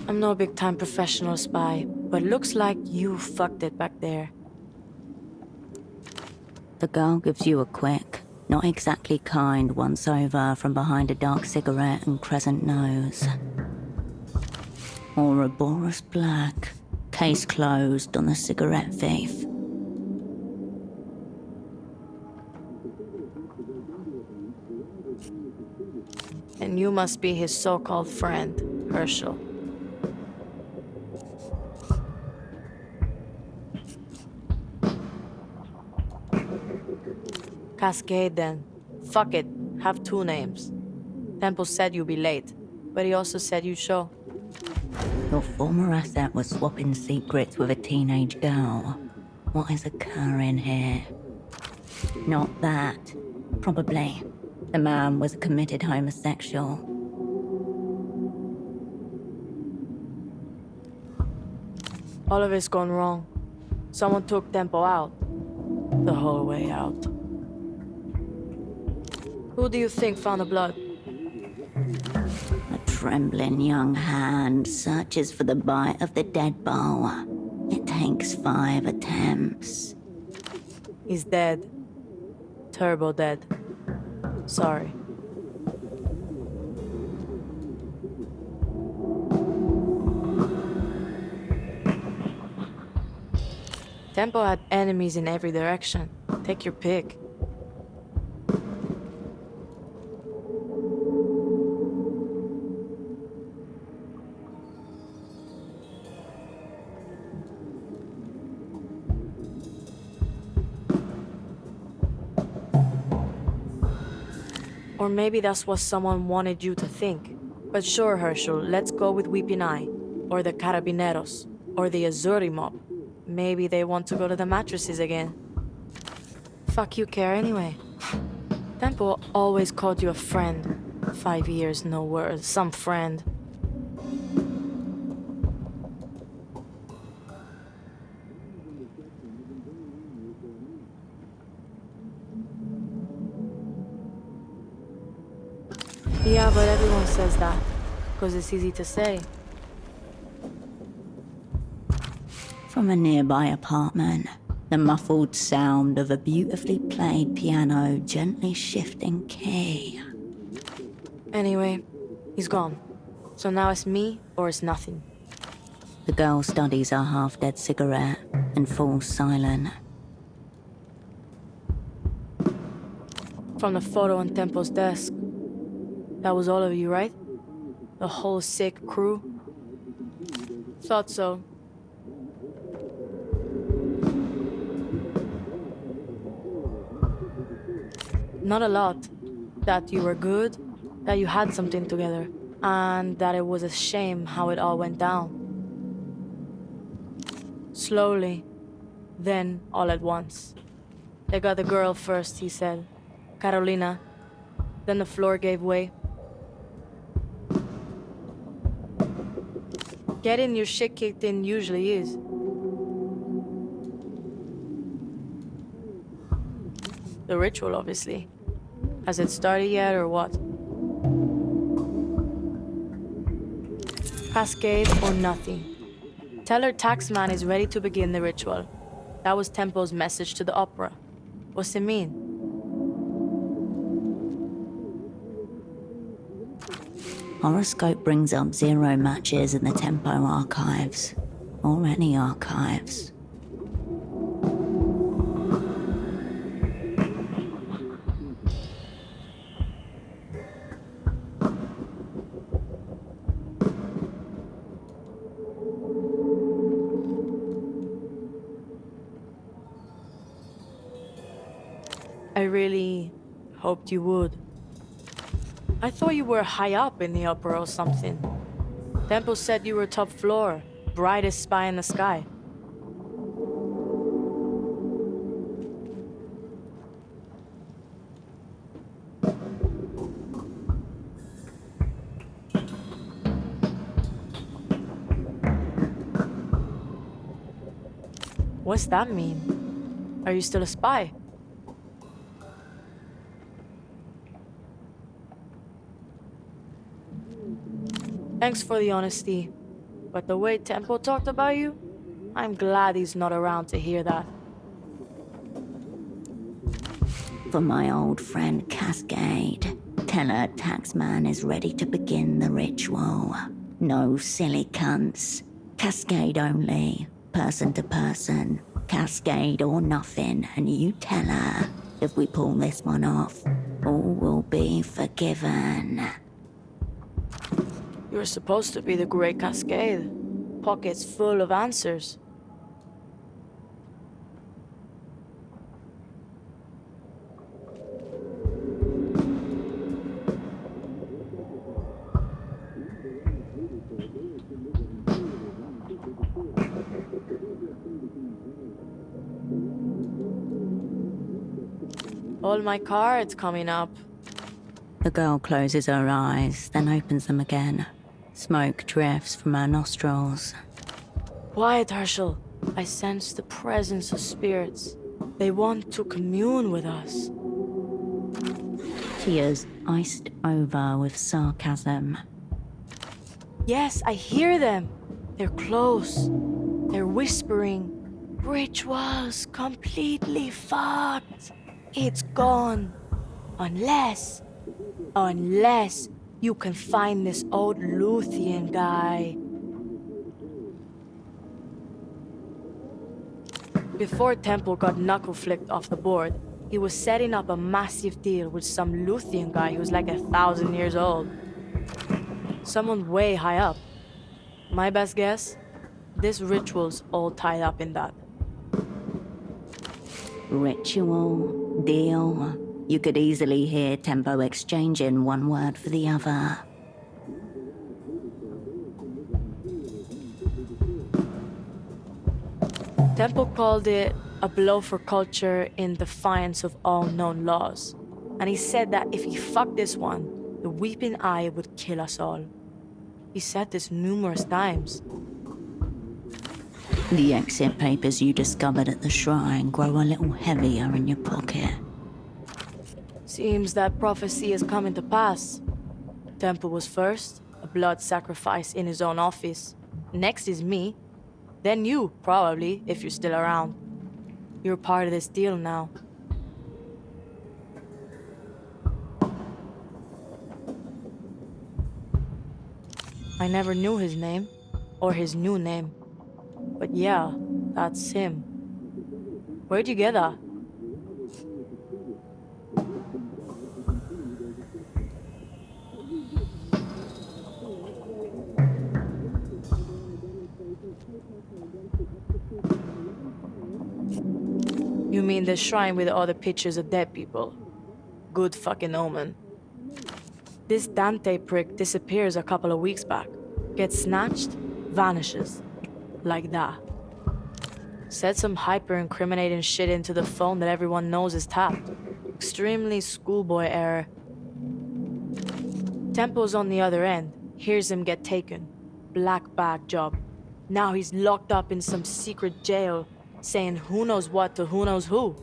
I'm no big-time professional spy, but looks like you fucked it back there. The girl gives you a quick, not exactly kind once-over from behind a dark cigarette and crescent nose. Ouroboros black, case closed on the cigarette thief. And you must be his so-called friend, Herschel. Cascade then. Fuck it. Have two names. Temple said you'd be late, but he also said you'd show. Your former asset was swapping secrets with a teenage girl. What is occurring here? Not that. Probably. The man was a committed homosexual. All of it's gone wrong. Someone took Tempo out. The whole way out. Who do you think found the blood? A trembling young hand searches for the bite of the dead bow. It takes 5 attempts. He's dead. Turbo dead. Sorry. Tempo had enemies in every direction. Take your pick. Or maybe that's what someone wanted you to think. But sure, Herschel, let's go with Weeping Eye. Or the Carabineros. Or the Azzurri mob. Maybe they want to go to the mattresses again. Fuck you care anyway. Tempo always called you a friend. 5 years, no word. Some friend. Yeah, but everyone says that. Because it's easy to say. From a nearby apartment, the muffled sound of a beautifully played piano gently shifting key. Anyway, he's gone. So now it's me or it's nothing. The girl studies her half-dead cigarette and falls silent. From the photo on Tempo's desk. That was all of you, right? The whole sick crew? Thought so. Not a lot. That you were good, that you had something together, and that it was a shame how it all went down. Slowly, then all at once. They got the girl first, he said. Carolina. Then the floor gave way. Getting your shit kicked in usually is. The ritual, obviously. Has it started yet, or what? Cascade or nothing. Tell her Taxman is ready to begin the ritual. That was Tempo's message to the opera. What's it mean? Horoscope brings up 0 matches in the Tempo archives, or any archives. I really hoped you would. I thought you were high up in the opera or something. Tempo said you were top floor, brightest spy in the sky. What's that mean? Are you still a spy? Thanks for the honesty. But the way Tempo talked about you, I'm glad he's not around to hear that. For my old friend Cascade, tell her Taxman is ready to begin the ritual. No silly cunts. Cascade only. Person to person. Cascade or nothing. And you tell her, if we pull this one off, all will be forgiven. You're supposed to be the Great Cascade. Pockets full of answers. All my cards coming up. The girl closes her eyes, then opens them again. Smoke drifts from her nostrils. Quiet, Herschel. I sense the presence of spirits. They want to commune with us. She is iced over with sarcasm. Yes, I hear them. They're close. They're whispering. Ritual's completely fucked. It's gone. Unless you can find this old Luthien guy. Before Temple got knuckle-flicked off the board, he was setting up a massive deal with some Luthien guy who's like 1,000 years old. Someone way high up. My best guess? This ritual's all tied up in that. Ritual, deal. You could easily hear Tempo exchanging one word for the other. Temple called it a blow for culture in defiance of all known laws. And he said that if he fucked this one, the Weeping Eye would kill us all. He said this numerous times. The exit papers you discovered at the shrine grow a little heavier in your pocket. Seems that prophecy is coming to pass. Temple was first, a blood sacrifice in his own office. Next is me. Then you, probably, if you're still around. You're part of this deal now. I never knew his name, or his new name. But yeah, that's him. Where'd you get that? You mean the shrine with all the pictures of dead people? Good fucking omen. This Dante prick disappears a couple of weeks back. Gets snatched, vanishes. Like that. Said some hyper-incriminating shit into the phone that everyone knows is tapped. Extremely schoolboy error. Tempo's on the other end. Hears him get taken. Black bag job. Now he's locked up in some secret jail, saying who knows what to who knows who.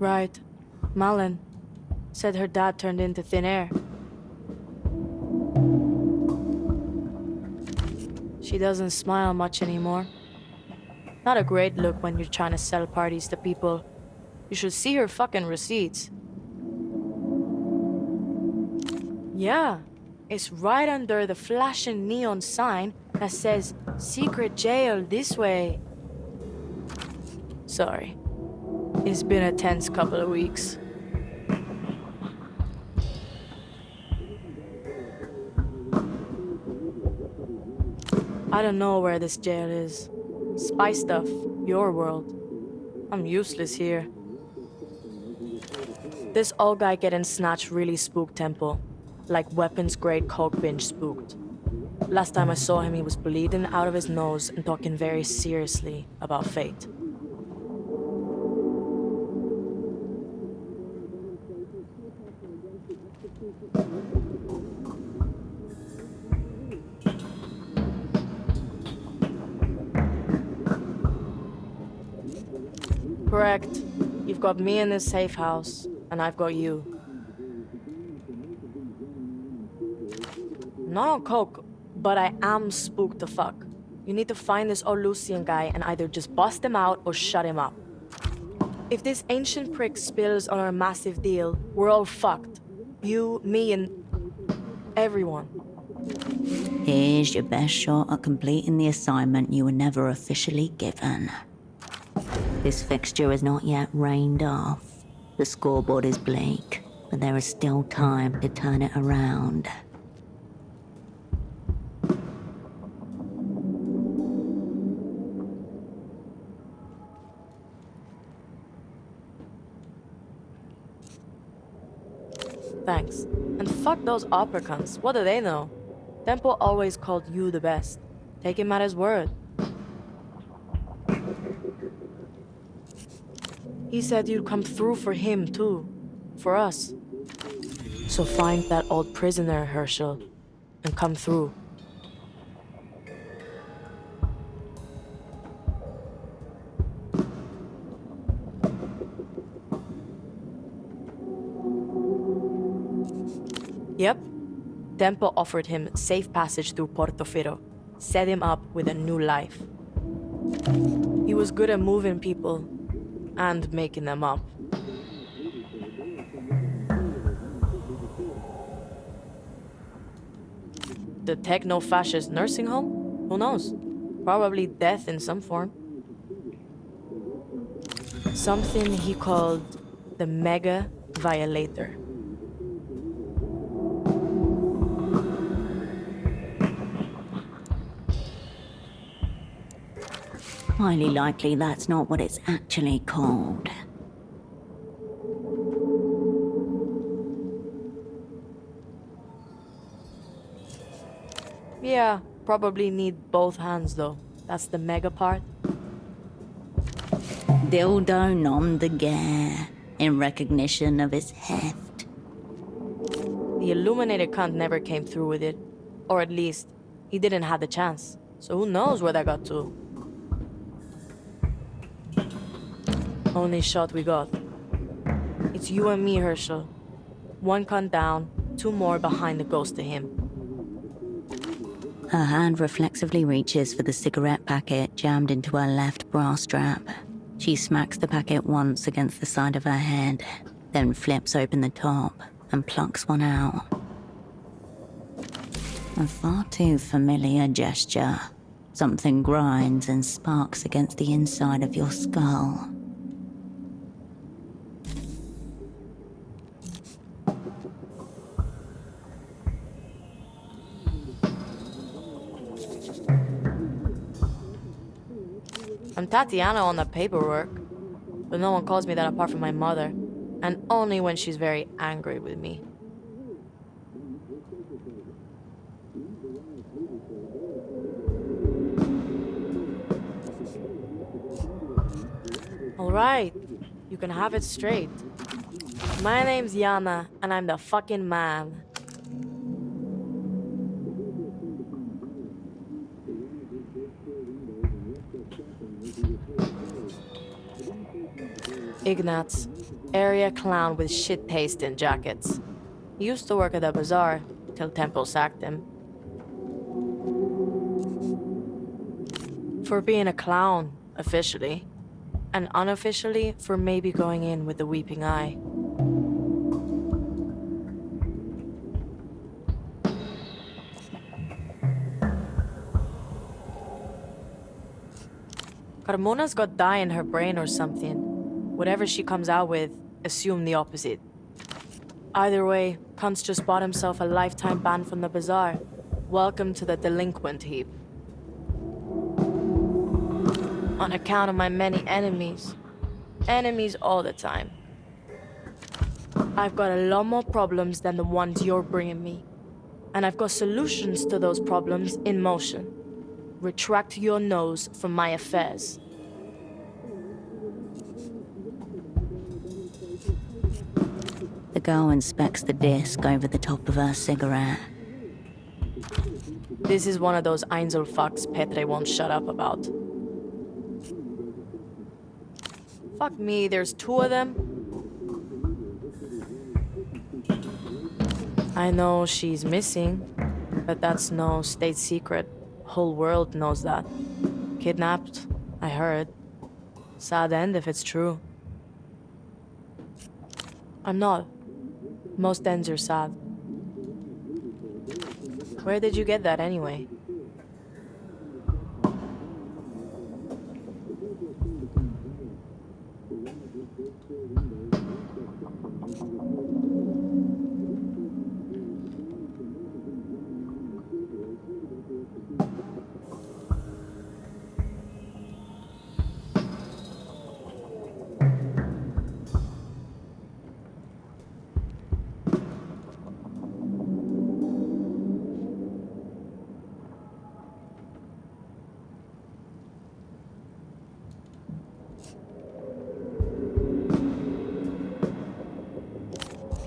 Right. Malin said her dad turned into thin air. She doesn't smile much anymore. Not a great look when you're trying to sell parties to people. You should see her fucking receipts. Yeah, it's right under the flashing neon sign that says secret jail this way. Sorry. It's been a tense couple of weeks. I don't know where this jail is. Spy stuff, your world. I'm useless here. This old guy getting snatched really spooked Temple. Like weapons-grade coke binge spooked. Last time I saw him, he was bleeding out of his nose and talking very seriously about fate. Correct. You've got me in this safe house, and I've got you. Not on coke, but I am spooked the fuck. You need to find this Olusian guy and either just bust him out or shut him up. If this ancient prick spills on our massive deal, we're all fucked. You, me, and everyone. Here's your best shot at completing the assignment you were never officially given. This fixture is not yet rained off. The scoreboard is bleak, but there is still time to turn it around. Thanks. And fuck those opera cunts. What do they know? Tempo always called you the best. Take him at his word. He said you'd come through for him, too. For us. So find that old prisoner, Herschel, and come through. Yep. Tempo offered him safe passage through Portofino, set him up with a new life. He was good at moving people and making them up. The techno-fascist nursing home? Who knows? Probably death in some form. Something he called the Mega Violator. Highly likely that's not what it's actually called. Yeah, probably need both hands though. That's the mega part. Dildo nom de guerre, in recognition of its heft. The illuminated cunt never came through with it. Or at least, he didn't have the chance. So who knows where that got to? Only shot we got. It's you and me, Herschel. One cunt down, two more behind the ghost of him. Her hand reflexively reaches for the cigarette packet jammed into her left bra strap. She smacks the packet once against the side of her head, then flips open the top and plucks one out. A far too familiar gesture. Something grinds and sparks against the inside of your skull. I'm Tatiana on the paperwork, but no one calls me that apart from my mother, and only when she's very angry with me. All right, you can have it straight. My name's Yana, and I'm the fucking man. Ignatz, area clown with shit taste in jackets. He used to work at the bazaar till Temple sacked him. For being a clown, officially. And unofficially, for maybe going in with the weeping eye. Carmona's got dye in her brain or something. Whatever she comes out with, assume the opposite. Either way, Kuntz just bought himself a lifetime ban from the bazaar. Welcome to the delinquent heap. On account of my many enemies. Enemies all the time. I've got a lot more problems than the ones you're bringing me. And I've got solutions to those problems in motion. Retract your nose from my affairs. The girl inspects the disc over the top of her cigarette. This is one of those Einzel fucks Petre won't shut up about. Fuck me, there's two of them. I know she's missing, but that's no state secret. Whole world knows that. Kidnapped, I heard. Sad end if it's true. I'm not. Most ends are sad. Where did you get that anyway?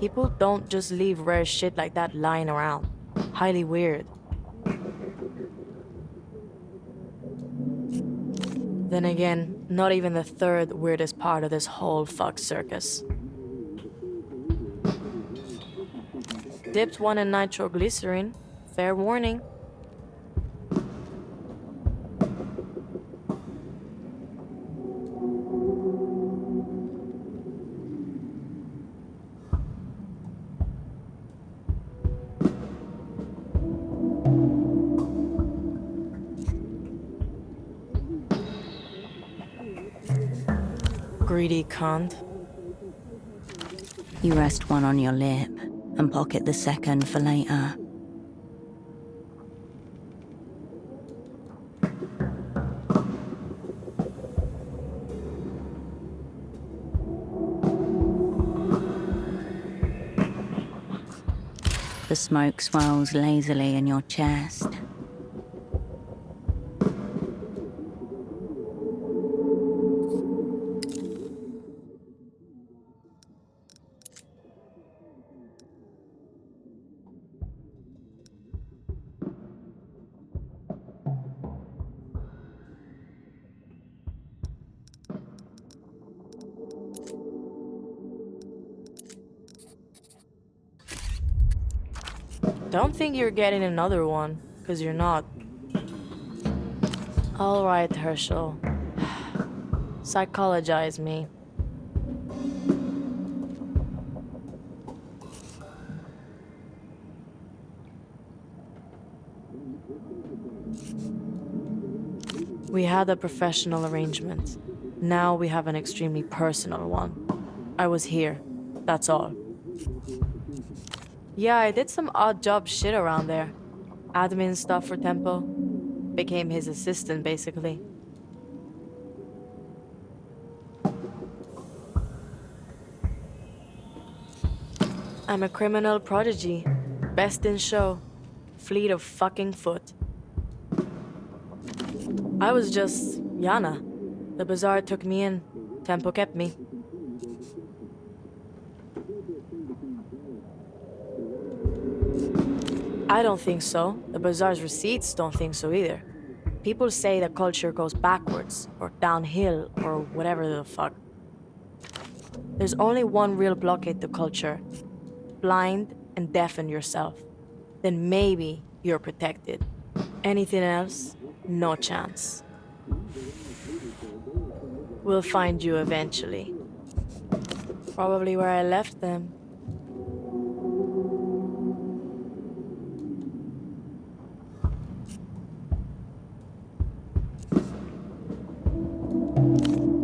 People don't just leave rare shit like that lying around. Highly weird. Then again, not even the third weirdest part of this whole fuck circus. Dipped one in nitroglycerin. Fair warning. Greedy cunt. You rest one on your lip and pocket the second for later. The smoke swirls lazily in your chest. Don't think you're getting another one, because you're not. Alright, Herschel. Psychologize me. We had a professional arrangement. Now we have an extremely personal one. I was here. That's all. Yeah, I did some odd job shit around there. Admin stuff for Tempo. Became his assistant, basically. I'm a criminal prodigy. Best in show. Fleet of fucking foot. I was just Yana. The bazaar took me in. Tempo kept me. I don't think so. The bazaar's receipts don't think so either. People say the culture goes backwards, or downhill, or whatever the fuck. There's only one real blockade to culture. Blind and deafen yourself. Then maybe you're protected. Anything else? No chance. We'll find you eventually. Probably where I left them.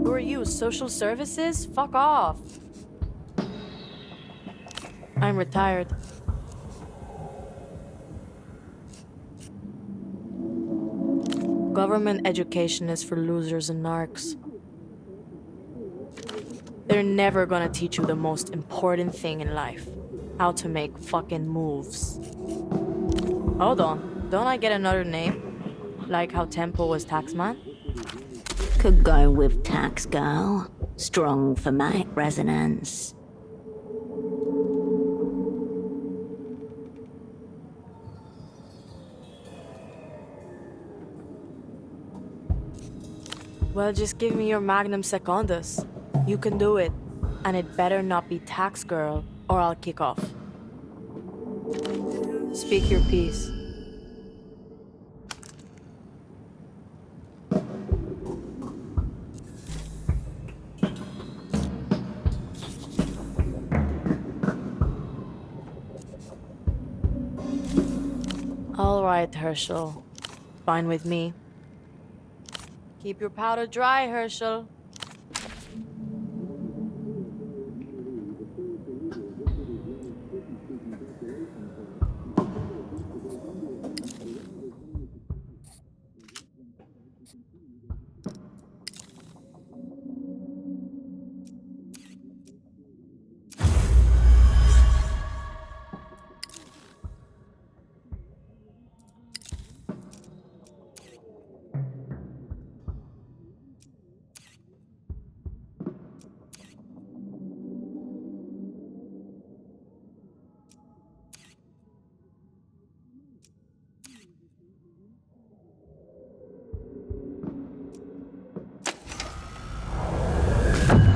Who are you? Social services? Fuck off. I'm retired. Government education is for losers and narcs. They're never gonna teach you the most important thing in life. How to make fucking moves. Hold on, don't I get another name? Like how Tempo was Taxman? Could go with Tax Girl. Strong thematic resonance. Well, just give me your magnum secundus. You can do it. And it better not be tax girl, or I'll kick off. Speak your piece. All right, Herschel. Fine with me. Keep your powder dry, Herschel.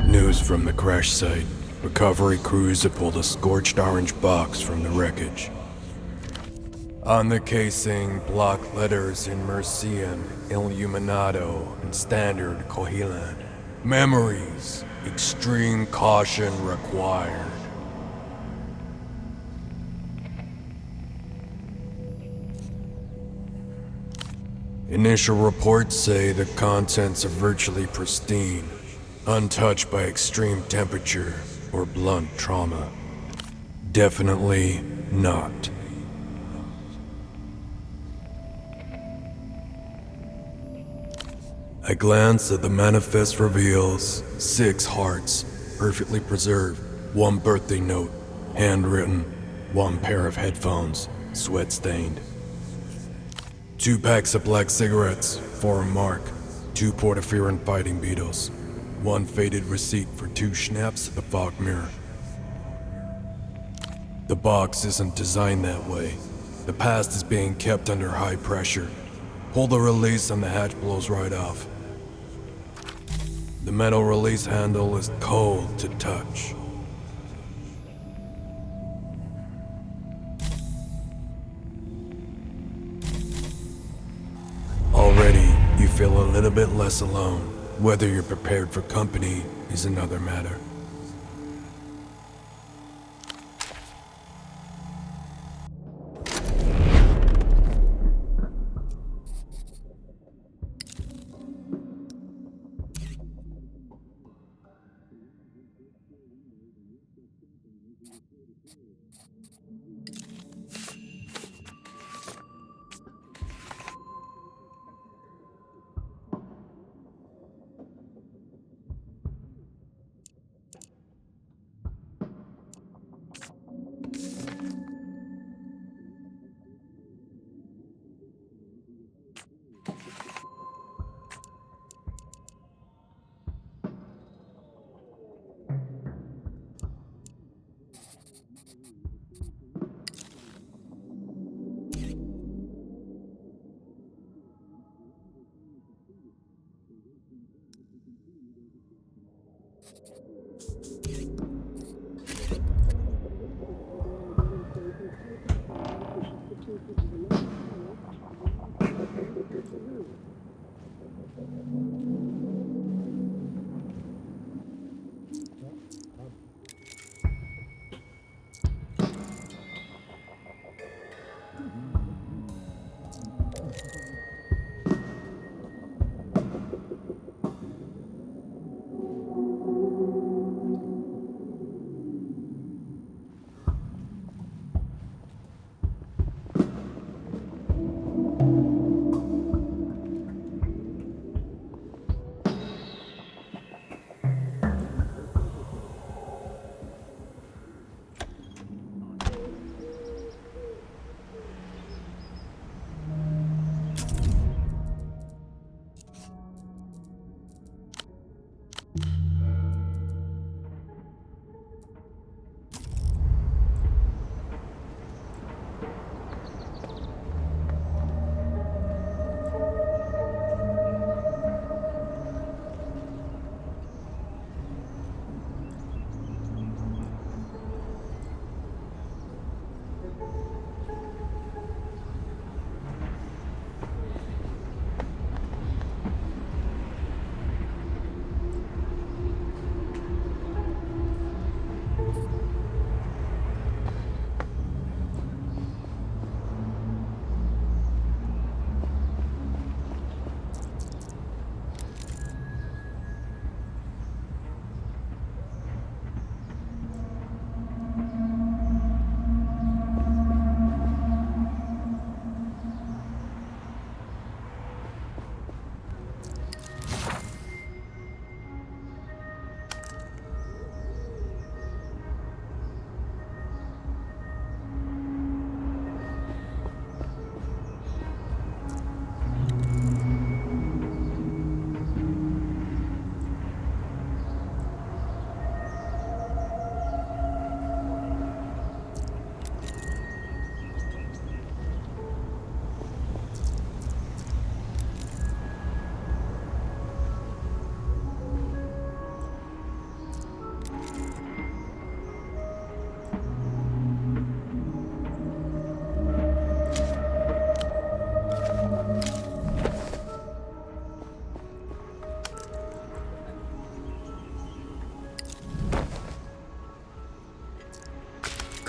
News from the crash site. Recovery crews have pulled a scorched orange box from the wreckage. On the casing, block letters in Mercian, Illuminado, and Standard Cohilan. Memories. Extreme caution required. Initial reports say the contents are virtually pristine, untouched by extreme temperature or blunt trauma. Definitely not. A glance at the manifest reveals 6 hearts, perfectly preserved, 1 birthday note, handwritten, 1 pair of headphones, sweat-stained. 2 packs of black cigarettes, for a mark, 2 portafirine fighting beetles, 1 faded receipt for 2 schnapps at the fog mirror. The box isn't designed that way. The past is being kept under high pressure. Pull the release and the hatch blows right off. The metal release handle is cold to touch. Already, you feel a little bit less alone. Whether you're prepared for company is another matter.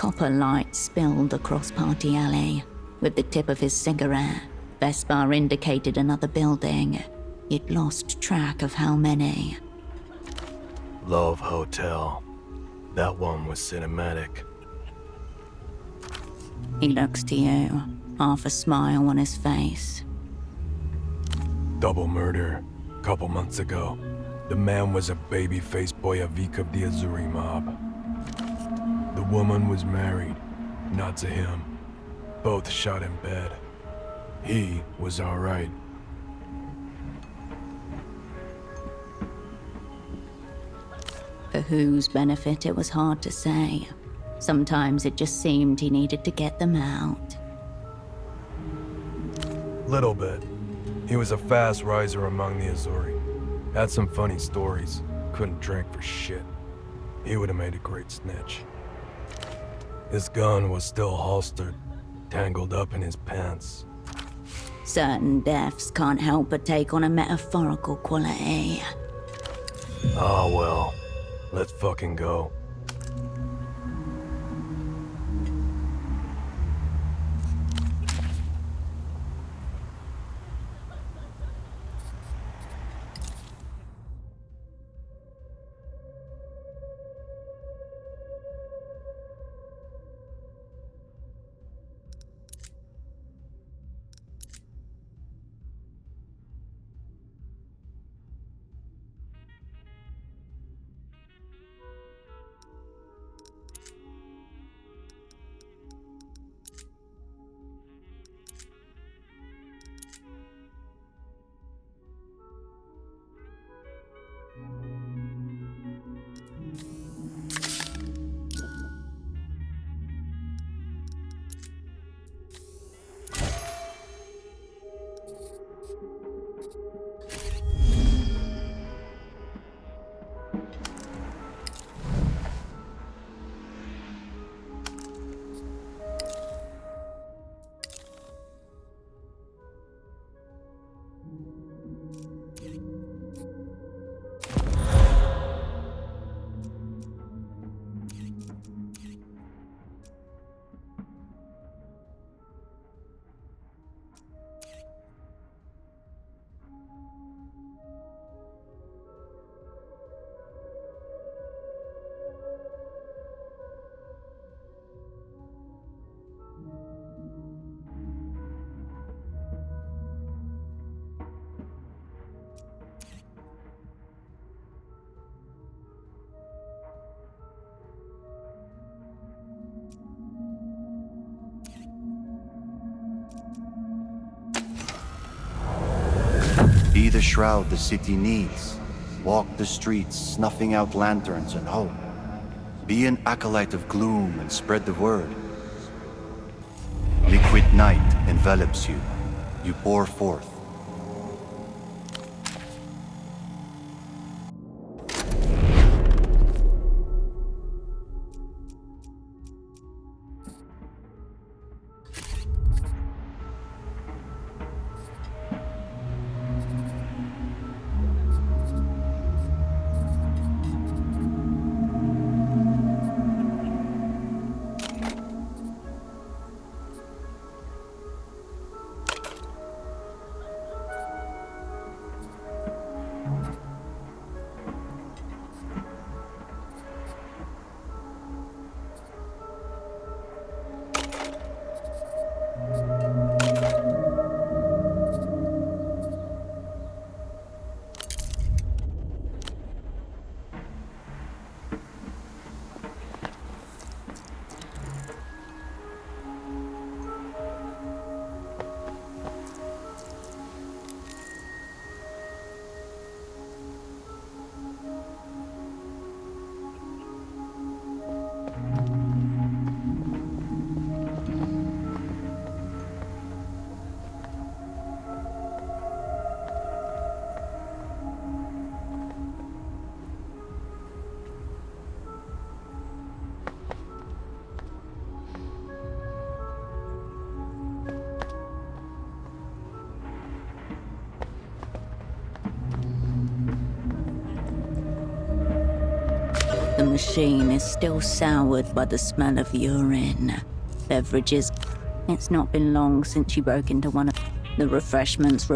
copper light spilled across Party Alley. With the tip of his cigarette, Vespa indicated another building. He'd lost track of how many. Love Hotel. That one was cinematic. He looks to you, half a smile on his face. Double murder. Couple months ago. The man was a baby-faced boyavik of the Azuri mob. The woman was married, not to him. Both shot in bed. He was all right. For whose benefit, it was hard to say. Sometimes it just seemed he needed to get them out. Little bit. He was a fast riser among the Azuri. Had some funny stories. Couldn't drink for shit. He would have made a great snitch. His gun was still holstered, tangled up in his pants. Certain deaths can't help but take on a metaphorical quality. Ah, well. Let's fucking go. Be the shroud the city needs. Walk the streets, snuffing out lanterns and hope. Be an acolyte of gloom and spread the word. Liquid night envelops you. You pour forth. The machine is still soured by the smell of urine. Beverages. It's not been long since you broke into one of the refreshments.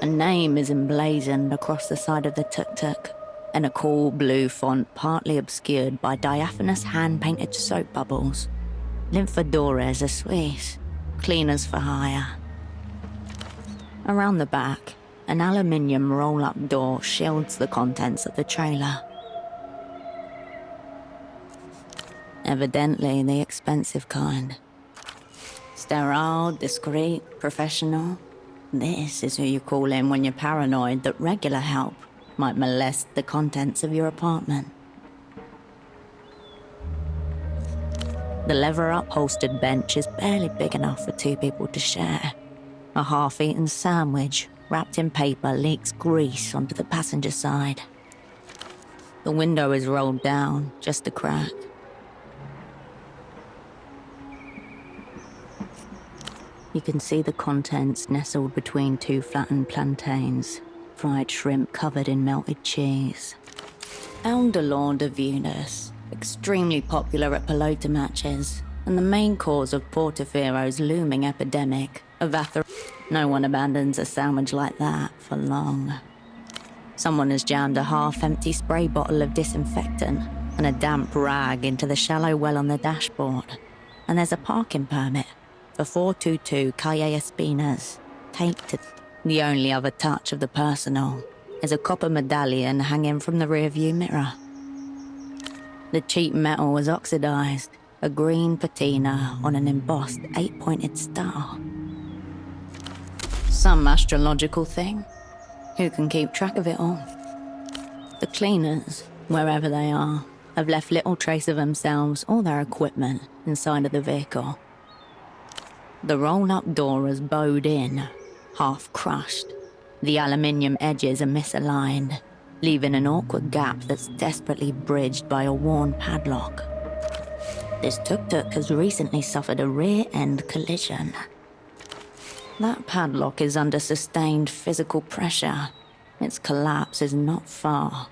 A name is emblazoned across the side of the tuk-tuk, in a cool blue font partly obscured by diaphanous hand-painted soap bubbles. Limfadores are Swiss, cleaners for hire. Around the back, an aluminium roll-up door shields the contents of the trailer. Evidently the expensive kind. Sterile, discreet, professional. This is who you call in when you're paranoid that regular help might molest the contents of your apartment. The leather-upholstered bench is barely big enough for two people to share. A half-eaten sandwich wrapped in paper leaks grease onto the passenger side. The window is rolled down, just a crack. You can see the contents nestled between two flattened plantains, fried shrimp covered in melted cheese. Elderlaw de Venus, extremely popular at pelota matches, and the main cause of Portofero's looming epidemic of No one abandons a sandwich like that for long. Someone has jammed a half-empty spray bottle of disinfectant and a damp rag into the shallow well on the dashboard, and there's a parking permit for 422 Calle Espinas, taped to. The only other touch of the personal is a copper medallion hanging from the rearview mirror. The cheap metal was oxidized, a green patina on an embossed 8-pointed star. Some astrological thing. Who can keep track of it all? The cleaners, wherever they are, have left little trace of themselves or their equipment inside of the vehicle. The roll-up door is bowed in, half crushed. The aluminium edges are misaligned, leaving an awkward gap that's desperately bridged by a worn padlock. This tuk-tuk has recently suffered a rear-end collision. That padlock is under sustained physical pressure. Its collapse is not far.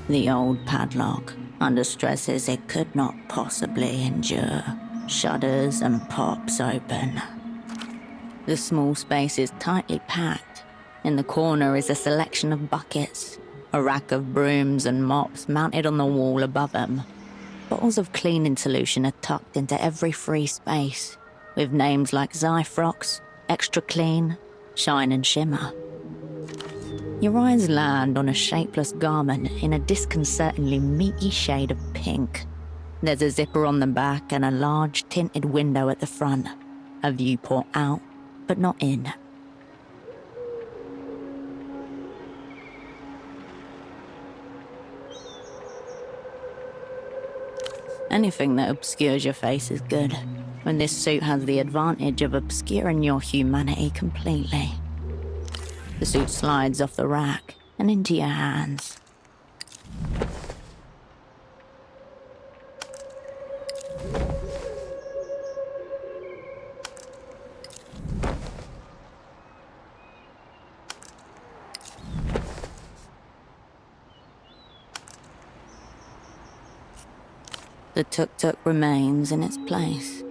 The old padlock, under stresses it could not possibly endure, shudders and pops open. The small space is tightly packed. In the corner is a selection of buckets, a rack of brooms and mops mounted on the wall above them. Bottles of cleaning solution are tucked into every free space, with names like Zyfrox, Extra Clean, Shine and Shimmer. Your eyes land on a shapeless garment in a disconcertingly meaty shade of pink. There's a zipper on the back and a large tinted window at the front. A viewport out, but not in. Anything that obscures your face is good, when this suit has the advantage of obscuring your humanity completely. The suit slides off the rack and into your hands. The tuk-tuk remains in its place,